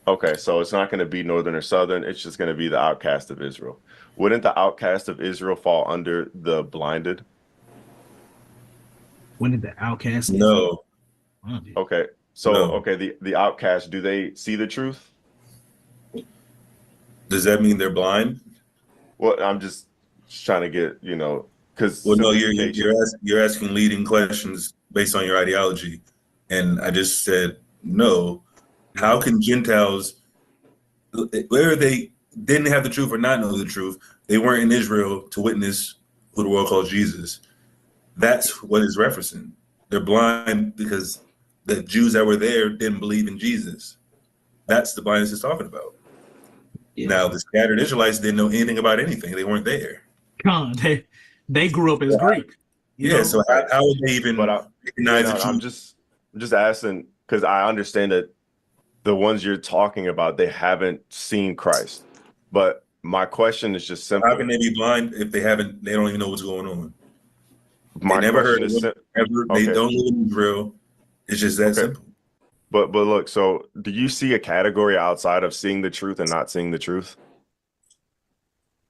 Okay, so it's not going to be northern or southern. It's just going to be the outcast of Israel. Wouldn't the outcast of Israel fall under the blinded? Wouldn't the outcast? No. Okay, so okay, the outcast, do they see the truth? Does that mean they're blind? Well, I'm just trying to get, because no, you're asking leading questions based on your ideology, and I just said no. How can Gentiles, whether they didn't have the truth or not know the truth, they weren't in Israel to witness who the world calls Jesus? That's what it's referencing. They're blind because the Jews that were there didn't believe in Jesus. That's the blindness it's talking about. Yeah. Now, the scattered Israelites didn't know anything about anything. They weren't there. They grew up as Greek. So how would they even recognize the truth? I'm just asking because I understand that the ones you're talking about, they haven't seen Christ. But my question is just simple. How can they be blind if they don't even know what's going on? My they never question heard is of him, They don't live in Israel. It's just that simple. But look, so do you see a category outside of seeing the truth and not seeing the truth?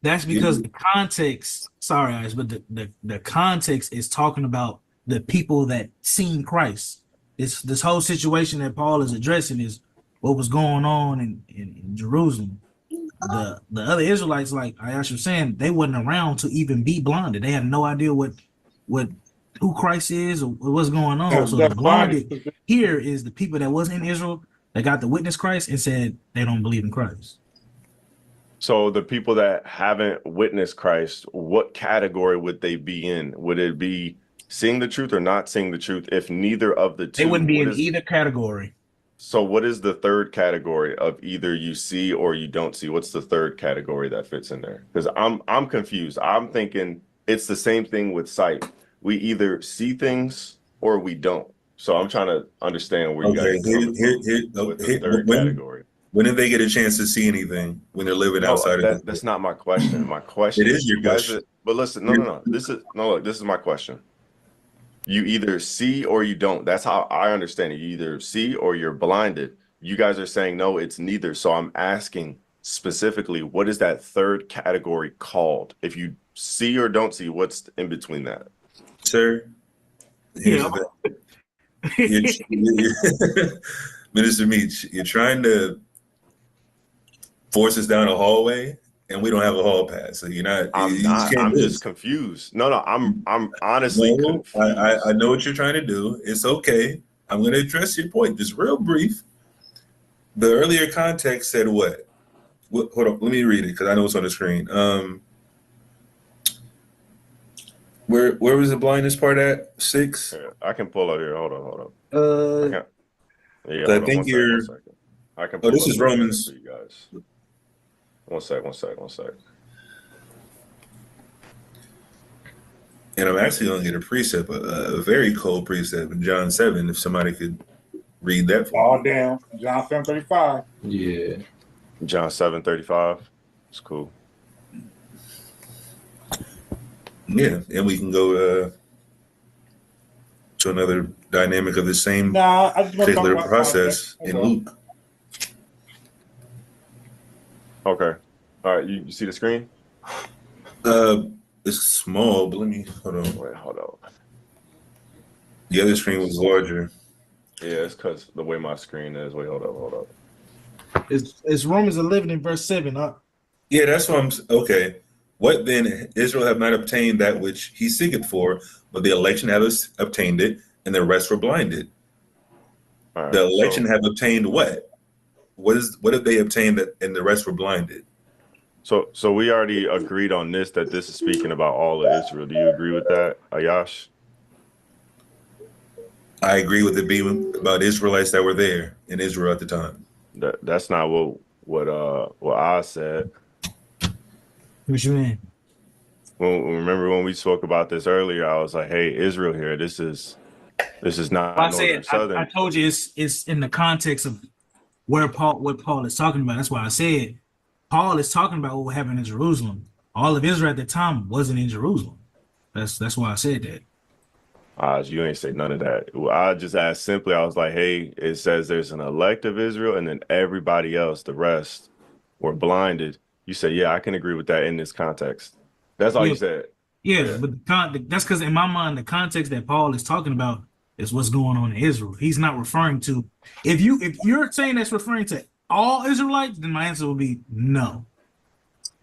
That's because the context, sorry guys, but the context is talking about the people that seen Christ. This whole situation that Paul is addressing is what was going on in Jerusalem. The other Israelites, like Ayash was saying, they wasn't around to even be blinded. They had no idea who Christ is or what's going on. So the blinded here is the people that wasn't in Israel that got to witness Christ and said they don't believe in Christ. So the people that haven't witnessed Christ, what category would they be in? Would it be seeing the truth or not seeing the truth? If neither of the two, they wouldn't be in either category. So what is the third category of either you see or you don't see? What's the third category that fits in there? Because I'm confused. I'm thinking it's the same thing with sight. We either see things or we don't. So I'm trying to understand where you guys are coming from with the third category. When did they get a chance to see anything when they're living outside of that's not my question. My question it is your question. But listen, no. This is my question. You either see or you don't. That's how I understand it. You either see or you're blinded. You guys are saying no, it's neither. So I'm asking specifically, what is that third category called? If you see or don't see, what's in between that? Sir, Minister Meech, you're trying to force us down a hallway, and we don't have a hall pass. So you're not. I'm just confused. No. I'm honestly confused. I know what you're trying to do. It's okay. I'm going to address your point. Just real brief. The earlier context said what? Hold on. Let me read it because I know it's on the screen. Where was the blindness part at? 6? Yeah, I can pull it here. Hold on. I think you're. I can. This is Romans. For you guys. One sec. And I'm actually going to get a precept, a very cold precept in John 7, if somebody could read that for All me. down. John 7:35. Yeah. John 7:35. It's cool. Yeah, and we can go to another dynamic of the same Nah, I just want to talk particular about process context. in That's all. Luke. Okay. All right. You see the screen? It's small, but let me hold on. Wait, hold on. The other screen was larger. Yeah, it's because the way my screen is. Wait, hold up. It's Romans 11 and verse 7. Yeah, that's what I'm okay. What then? Israel have not obtained that which he seeketh for, but the election have obtained it, and the rest were blinded. Right, the election have obtained what? What have they obtained that, and the rest were blinded? So we already agreed on this, that this is speaking about all of Israel. Do you agree with that, Ayash? I agree with it being about Israelites that were there in Israel at the time. That's not what I said. What you mean? Remember when we spoke about this earlier, I was like, hey, Israel here, this is not I northern said southern. I told you it's in the context of what Paul is talking about. That's why I said Paul is talking about what happened in Jerusalem. All of Israel at the time wasn't in Jerusalem. That's why I said that. You ain't say none of that. I just asked simply, I was like, hey, it says there's an elect of Israel, and then everybody else, the rest, were blinded. You said, yeah, I can agree with that in this context. That's all you said. Yeah, but that's because in my mind, the context that Paul is talking about is what's going on in Israel. He's not referring to if you're saying that's referring to all Israelites, then my answer would be no.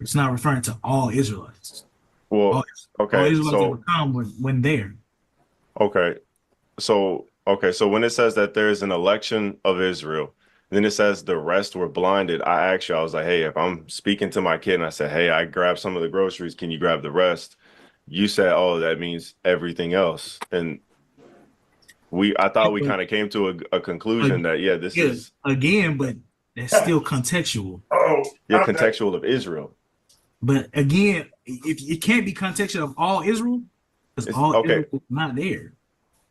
It's not referring to all Israelites. Well, okay, all Israelites so that would come when there. okay, so when it says that there's an election of Israel, then it says the rest were blinded. I was like, hey, if I'm speaking to my kid and I said, hey, I grabbed some of the groceries, can you grab the rest? You said, oh, that means everything else. And I thought we kind of came to a conclusion that, yeah, this is again, but that's still contextual. Contextual of Israel. But again, if it can't be contextual of all Israel, because all Israel is not there.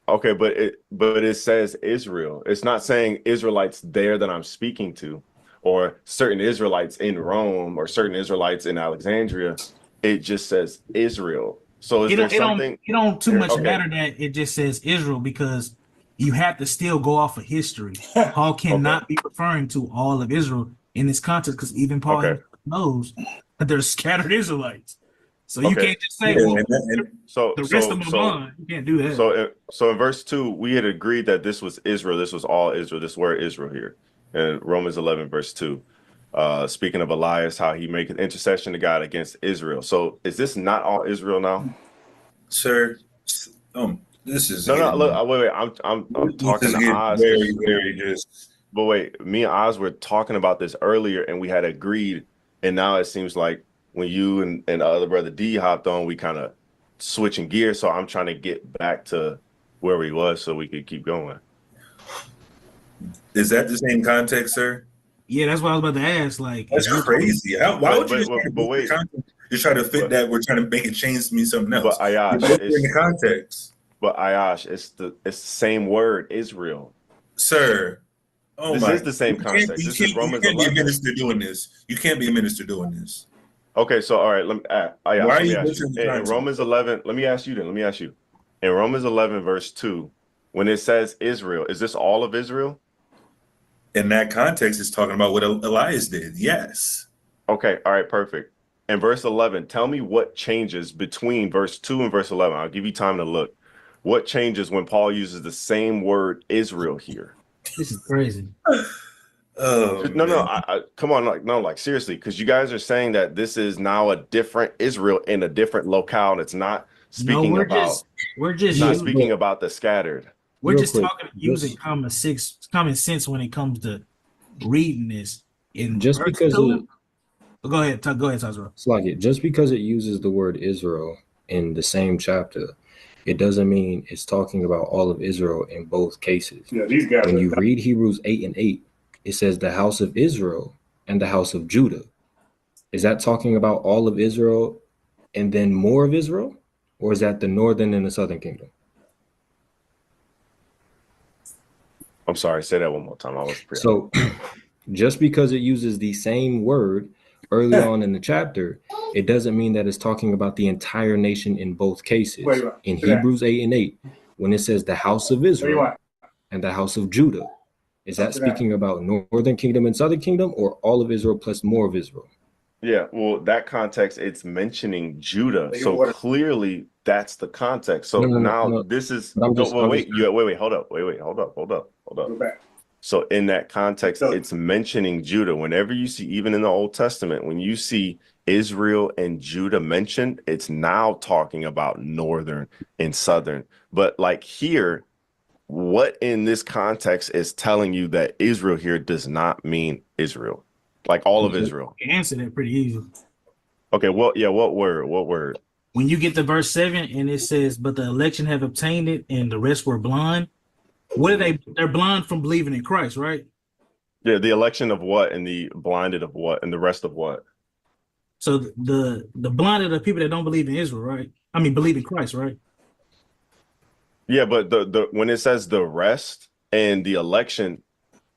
Okay, but it says Israel. It's not saying Israelites there that I'm speaking to, or certain Israelites in Rome, or certain Israelites in Alexandria. It just says Israel. So is there something? It don't too much matter that it just says Israel, because you have to still go off of history. Paul cannot be referring to all of Israel in this context, because even Paul knows that there's scattered Israelites. So you can't just say, well, the rest of them on. You can't do that. So in verse 2, we had agreed that this was Israel. This was all Israel. This word Israel here. In Romans 11, verse 2. Speaking of Elias, how he made an intercession to God against Israel. So is this not all Israel now? Sir, this is no. Look, wait. I'm talking to Oz. Very just. But wait, me and Oz were talking about this earlier, and we had agreed, and now it seems like when you and other brother D hopped on, we kind of switching gears. So I'm trying to get back to where we was so we could keep going. Is that the same context, sir? Yeah, that's what I was about to ask. Like, that's crazy. Why would you try to fit that? We're trying to make it change to mean something else. But Ayash, in the context. But Ayash, it's the same word, Israel. Sir, this is the same context. This is Romans 11. You can't be a minister doing this. You can't be a minister doing this. Okay, so all right, why are you in Romans 11? Let me ask you. In Romans 11, verse 2, when it says Israel, is this all of Israel? In that context, it's talking about what Elias did. Yes. Okay. All right. Perfect. In verse 11, tell me what changes between verse 2 and verse 11. I'll give you time to look. What changes when Paul uses the same word Israel here? This is crazy. No. Come on. Like seriously, because you guys are saying that this is now a different Israel in a different locale. And it's not speaking speaking about the scattered. We're just talking using common sense when it comes to reading this. In just because go ahead, Tazra. Slug just because it uses the word Israel in the same chapter, it doesn't mean it's talking about all of Israel in both cases. Yeah, these guys. When you read Hebrews 8:8, it says the house of Israel and the house of Judah. Is that talking about all of Israel and then more of Israel? or is that the northern and the southern kingdom? I'm sorry, say that one more time. I was So just because it uses the same word early on in the chapter, it doesn't mean that it's talking about the entire nation in both cases. In Hebrews 8:8, when it says the house of Israel and the house of Judah, is that speaking about northern kingdom and southern kingdom, or all of Israel plus more of Israel? Yeah, well, that context, it's mentioning Judah. So clearly that's the context. So now this is wait, hold up. Hold up. Go back. So in that context, it's mentioning Judah. Whenever you see, even in the Old Testament, when you see Israel and Judah mentioned, it's now talking about northern and southern. But like here, what in this context is telling you that Israel here does not mean Israel, like all of Israel? You answer that pretty easy. Okay, well, yeah, what word? When you get to verse 7 and it says, but the election have obtained it and the rest were blind. What are they? They're blind from believing in Christ, right? Yeah, the election of what and the blinded of what and the rest of what? So the blinded are people that don't believe in Israel, right? I mean, believe in Christ, right? Yeah, but the when it says the rest and the election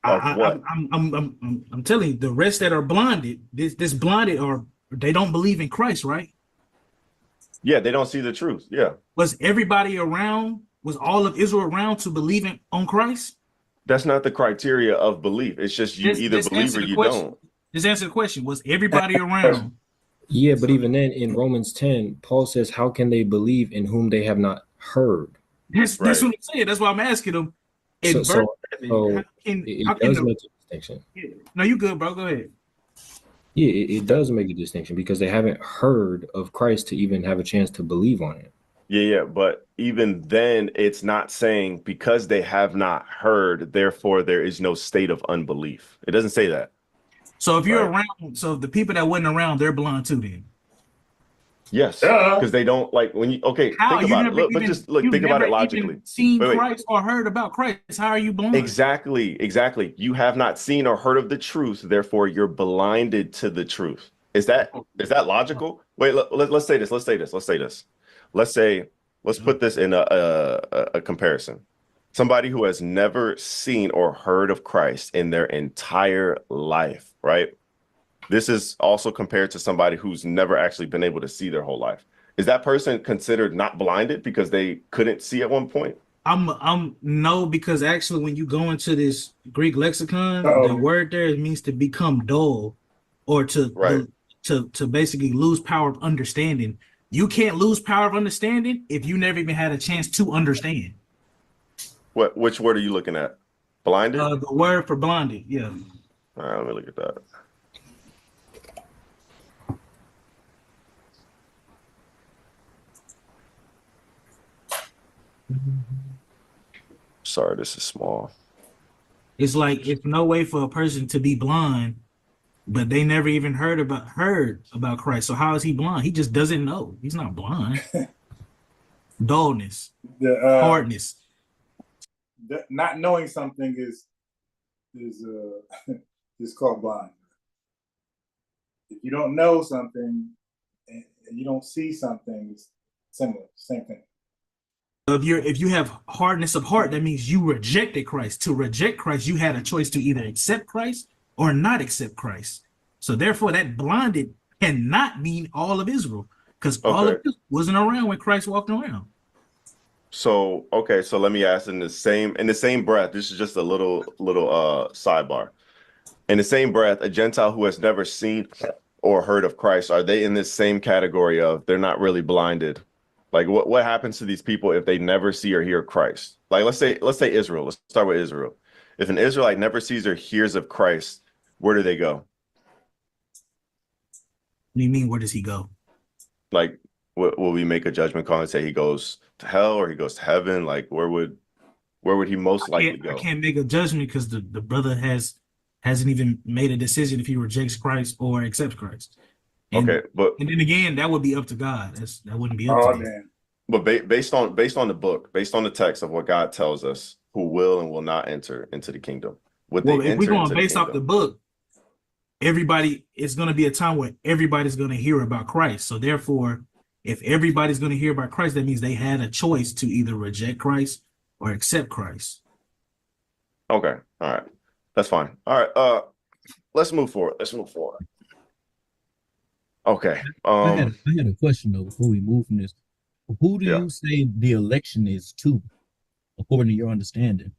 of what? I'm telling you, the rest that are blinded, this blinded are they don't believe in Christ, right? Yeah, they don't see the truth. Yeah. Was everybody around? Was all of Israel around to believe on Christ? That's not the criteria of belief. It's just you either believe or you don't. Just answer the question. Was everybody around? Yeah, but even then in Romans 10, Paul says, how can they believe in whom they have not heard? That's what I'm saying. That's why I'm asking them. It How does make a distinction. No, you good, bro. Go ahead. Yeah, it does make a distinction because they haven't heard of Christ to even have a chance to believe on it. Yeah, but even then, it's not saying because they have not heard, therefore there is no state of unbelief. It doesn't say that. So if you're around, so if the people that wasn't around, they're blind too, then. Yes, because they don't like when you. Okay, How? think about it. Look, but just look. Think about it logically. Seen Christ or heard about Christ? How are you blind? Exactly. You have not seen or heard of the truth, therefore you're blinded to the truth. Is that logical? Wait, let's say this. Let's put this in a comparison. Somebody who has never seen or heard of Christ in their entire life, right? This is also compared to somebody who's never actually been able to see their whole life. Is that person considered not blinded because they couldn't see at one point? No, because actually when you go into this Greek lexicon, the word there means to become dull or to basically lose power of understanding. You can't lose power of understanding if you never even had a chance to understand. Which word are you looking at? Blinded? The word for blinded, yeah. All right, let me look at that. Sorry, this is small. It's like it's no way for a person to be blind, but they never even heard about Christ. So how is he blind? He just doesn't know. He's not blind. Dullness, hardness. Not knowing something is called blind. If you don't know something and you don't see something, it's similar, same thing. If you have hardness of heart, that means you rejected Christ. To reject Christ, you had a choice to either accept Christ or not accept Christ. So therefore, that blinded cannot mean all of Israel, because all of Israel wasn't around when Christ walked around. So so let me ask in the same breath. This is just a little sidebar. In the same breath, a Gentile who has never seen or heard of Christ, are they in this same category of they're not really blinded? Like what happens to these people if they never see or hear Christ? Like let's say Israel. Let's start with Israel. If an Israelite never sees or hears of Christ, where do they go? What do you mean, where does he go? Like, will we make a judgment call and say he goes to hell or he goes to heaven? Like, where would he most likely go? I can't make a judgment because the brother hasn't even made a decision if he rejects Christ or accepts Christ. And then again, that would be up to God. That wouldn't be up to me. But based on the book, based on the text of what God tells us, who will and will not enter into the kingdom. If we're going based off the book, everybody is going to be a time where everybody's going to hear about Christ. So therefore, if everybody's going to hear about Christ, that means they had a choice to either reject Christ or accept Christ. Okay. All right. That's fine. All right. Let's move forward. Okay. I had a question though before we move from this. Who do Yeah. you say the election is to, according to your understanding?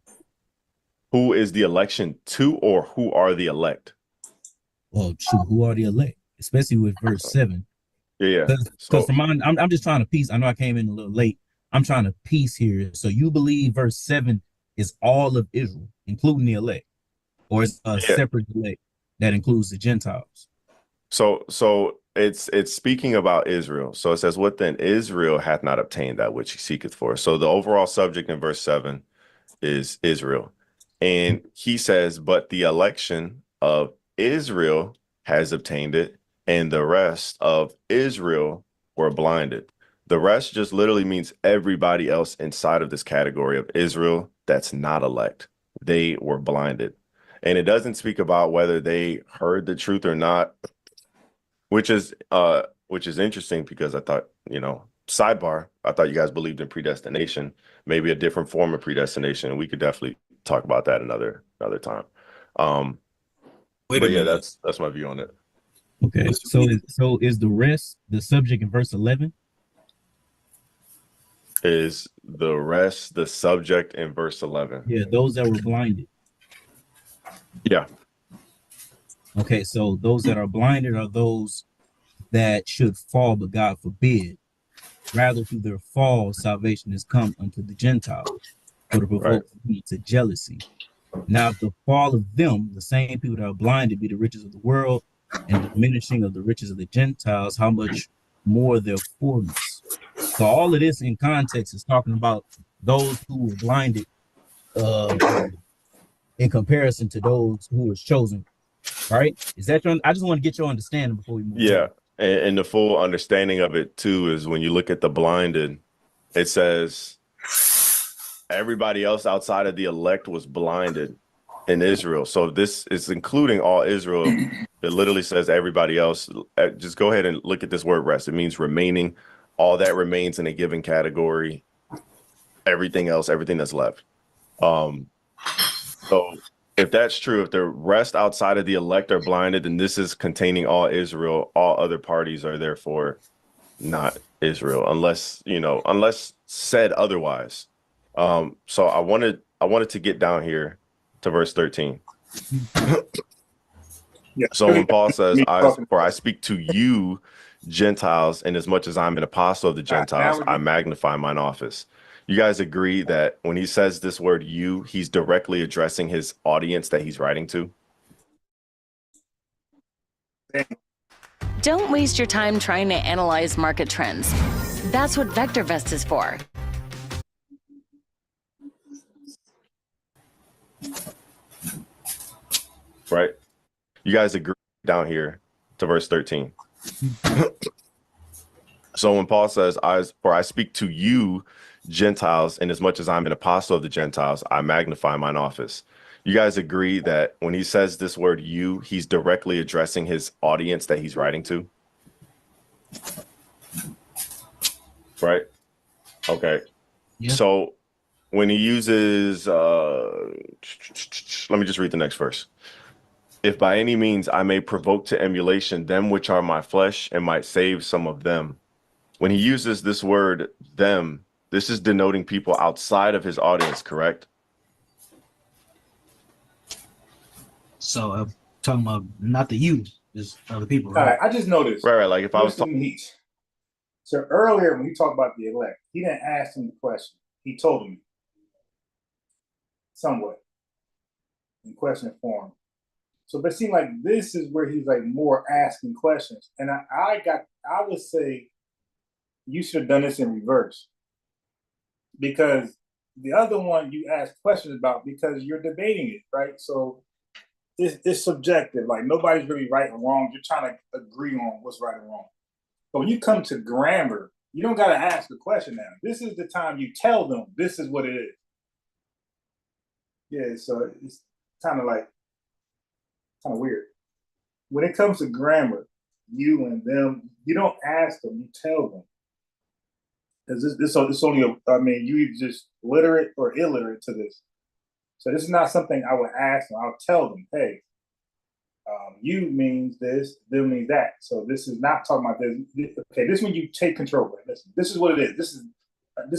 Who is the election to, or who are the elect? Well, shoot, who are the elect? Especially with verse 7. Yeah. Because from mine, I'm just trying to piece. I know I came in a little late. I'm trying to piece here. So you believe verse 7 is all of Israel, including the elect, or it's a separate elect that includes the Gentiles? So it's speaking about Israel. So it says, "What then? Israel hath not obtained that which he seeketh for." So the overall subject in verse 7 is Israel. And he says, "But the election of Israel has obtained it, and the rest of Israel were blinded." The rest just literally means everybody else inside of this category of Israel that's not elect. They were blinded. And it doesn't speak about whether they heard the truth or not, which is interesting because I thought, sidebar, I thought you guys believed in predestination, maybe a different form of predestination. We could definitely talk about that another time. But yeah, that's my view on it. Okay. So is the rest the subject in verse 11? Is the rest the subject in verse 11? Yeah, those that were blinded. Yeah. Okay, so those that are blinded are those that should fall, but God forbid. Rather, through their fall, salvation has come unto the Gentiles, for to provoke me to jealousy. Now, if the fall of them, the same people that are blinded, be the riches of the world, and the diminishing of the riches of the Gentiles, how much more their fullness? So all of this in context is talking about those who were blinded in comparison to those who was chosen. Right? Is that your? I just want to get your understanding before we move. Yeah. And the full understanding of it too is when you look at the blinded, it says everybody else outside of the elect was blinded in Israel. So this is including all Israel. It literally says everybody else. Just go ahead and look at this word rest. It means remaining. All that remains in a given category. Everything else, everything that's left. So if that's true, if the rest outside of the elect are blinded, then this is containing all Israel. All other parties are therefore not Israel, unless said otherwise. So I wanted to get down here to verse 13. Yeah. So when Paul says, I speak to you, Gentiles, and as much as I'm an apostle of the Gentiles, I magnify mine office. You guys agree that when he says this word you, he's directly addressing his audience that he's writing to? Don't waste your time trying to analyze market trends. That's what VectorVest is for. Right? You guys agree down here to verse 13. So when Paul says, I speak to you, Gentiles, and as much as I'm an apostle of the Gentiles, I magnify mine office. You guys agree that when he says this word you, he's directly addressing his audience that he's writing to? Right? Okay. Yeah. So when he uses, let me just read the next verse. If by any means I may provoke to emulation them which are my flesh and might save some of them. When he uses this word them, this is denoting people outside of his audience, correct? So talking about not the you, just other people, right? All right, I just noticed. Right. Like if I was talking. Meech. So earlier when he talked about the elect, he didn't ask him the question. He told him somewhat in question form. So but it seemed like this is where he's like more asking questions. And I would say you should have done this in reverse. Because the other one you ask questions about because you're debating it, right? So it's subjective. Like nobody's really right or wrong. You're trying to agree on what's right or wrong. But when you come to grammar, you don't got to ask a question now. This is the time you tell them this is what it is. Yeah, so it's kind of weird. When it comes to grammar, you and them, you don't ask them, you tell them. because it's only I mean, you either just literate or illiterate to this. So this is not something I would ask them. I'll tell them, hey, you means this, them means that. So this is not talking about this. Okay, this is when you take control. Listen, this is what it is. This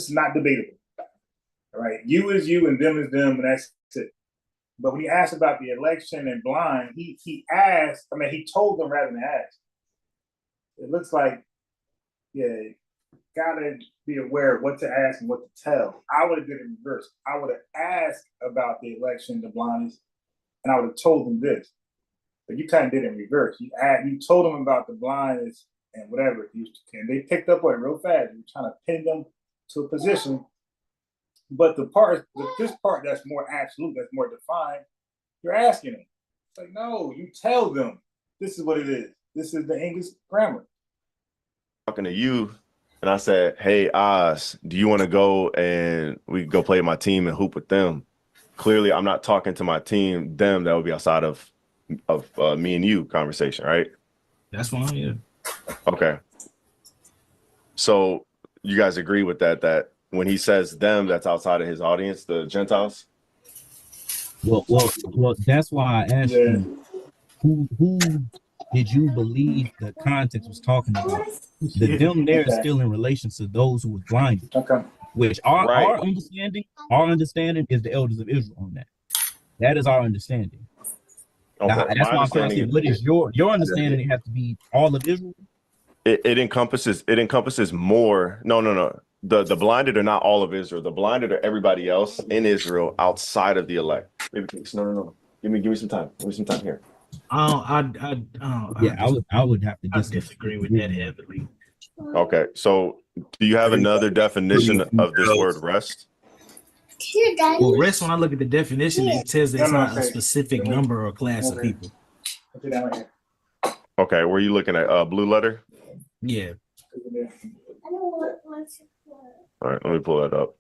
is not debatable. All right, you is you and them is them, and that's it. But when he asked about the election and blind, he asked. I mean, he told them rather than ask. It looks like, yeah, gotta be aware of what to ask and what to tell. I would have did it in reverse. I would have asked about the election, the blindness, and I would have told them this. But you kind of did it in reverse. You told them about the blindness and whatever. And they picked up on it real fast. You're trying to pin them to a position. But this part that's more absolute, that's more defined, you're asking them. It's like, no, you tell them this is what it is. This is the English grammar. Talking to you, and I said, hey, Oz, do you want to go and we can go play my team and hoop with them? Clearly, I'm not talking to my team, them. That would be outside of me and you conversation, right? That's fine, yeah. Okay. So you guys agree with that when he says them, that's outside of his audience, the Gentiles? Well, that's why I asked you, who did you believe the context was talking about? The them there is still in relation to those who were blinded. Okay. Which our understanding is the elders of Israel on that. That is our understanding. Okay. Now, that's why I'm trying to say, what is your understanding? It has to be all of Israel. It encompasses more. No. The blinded are not all of Israel. The blinded are everybody else in Israel outside of the elect. Maybe please. No. Give me some time. Give me some time here. I would have to disagree with that heavily. Okay. So do you have another definition of this word rest? Well, rest, when I look at the definition, it says it's not a specific number or class of people. Okay, were you looking at blue letter? Yeah. All right, let me pull that up.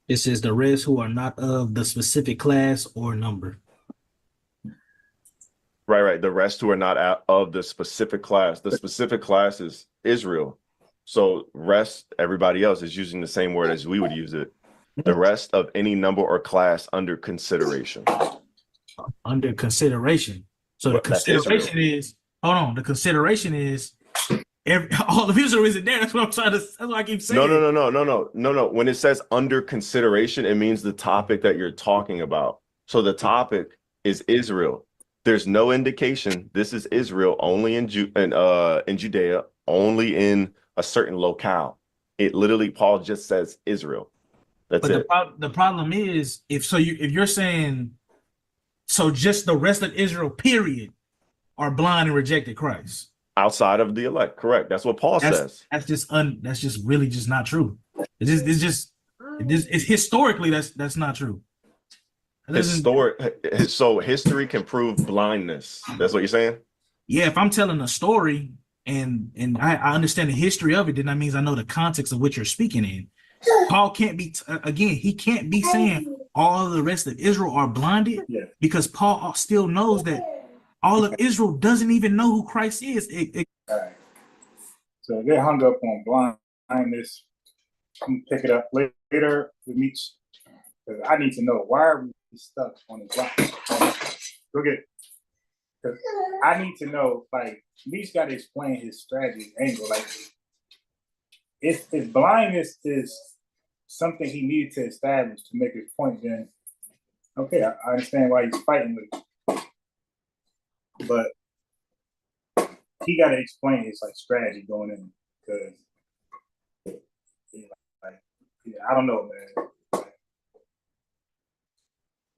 It says the rest who are not of the specific class or number. Right. The rest who are not of the specific class. The specific class is Israel. So rest, everybody else is using the same word as we would use it. The rest of any number or class under consideration. Under consideration. So the consideration is, hold on, the consideration is all of Israel isn't there. That's what I'm trying to, that's what I keep saying. No. When it says under consideration, it means the topic that you're talking about. So the topic is Israel. There's no indication this is Israel only in Judea, only in a certain locale. It literally, Paul just says Israel. That's it. The problem is if you're saying, so just the rest of Israel, period, are blind and rejected Christ. Outside of the elect, correct. That's what Paul says. That's just really just not true. It's historically that's not true. So history can prove blindness. That's what you're saying? Yeah, if I'm telling a story and I understand the history of it, then that means I know the context of what you're speaking in. Paul can't be he can't be saying all of the rest of Israel are blinded, because Paul still knows that all of Israel doesn't even know who Christ is. All right. So they hung up on blindness. I'm gonna pick it up later with Meech, because I need to know, why are we stuck on the blind? Go get it. Because I need to know, like, Meech got to explain his strategy angle. Like, if blindness is something he needed to establish to make his point, then okay, I understand why he's fighting with it. But he got to explain his strategy going in, because I don't know, man.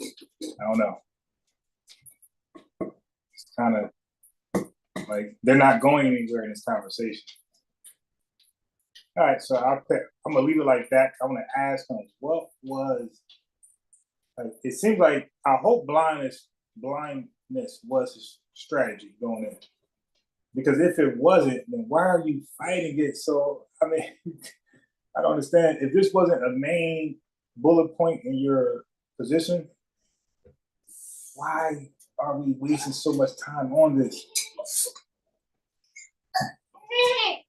I don't know. It's kind of like they're not going anywhere in this conversation. All right, so I'm gonna leave it like that. I want to ask him, what was? It seems like, I hope blindness was his strategy going in, because if it wasn't, then why are you fighting it? So I mean, I don't understand. If this wasn't a main bullet point in your position, why are we wasting so much time on this?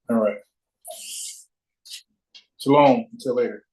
All right. Shalom. Until later.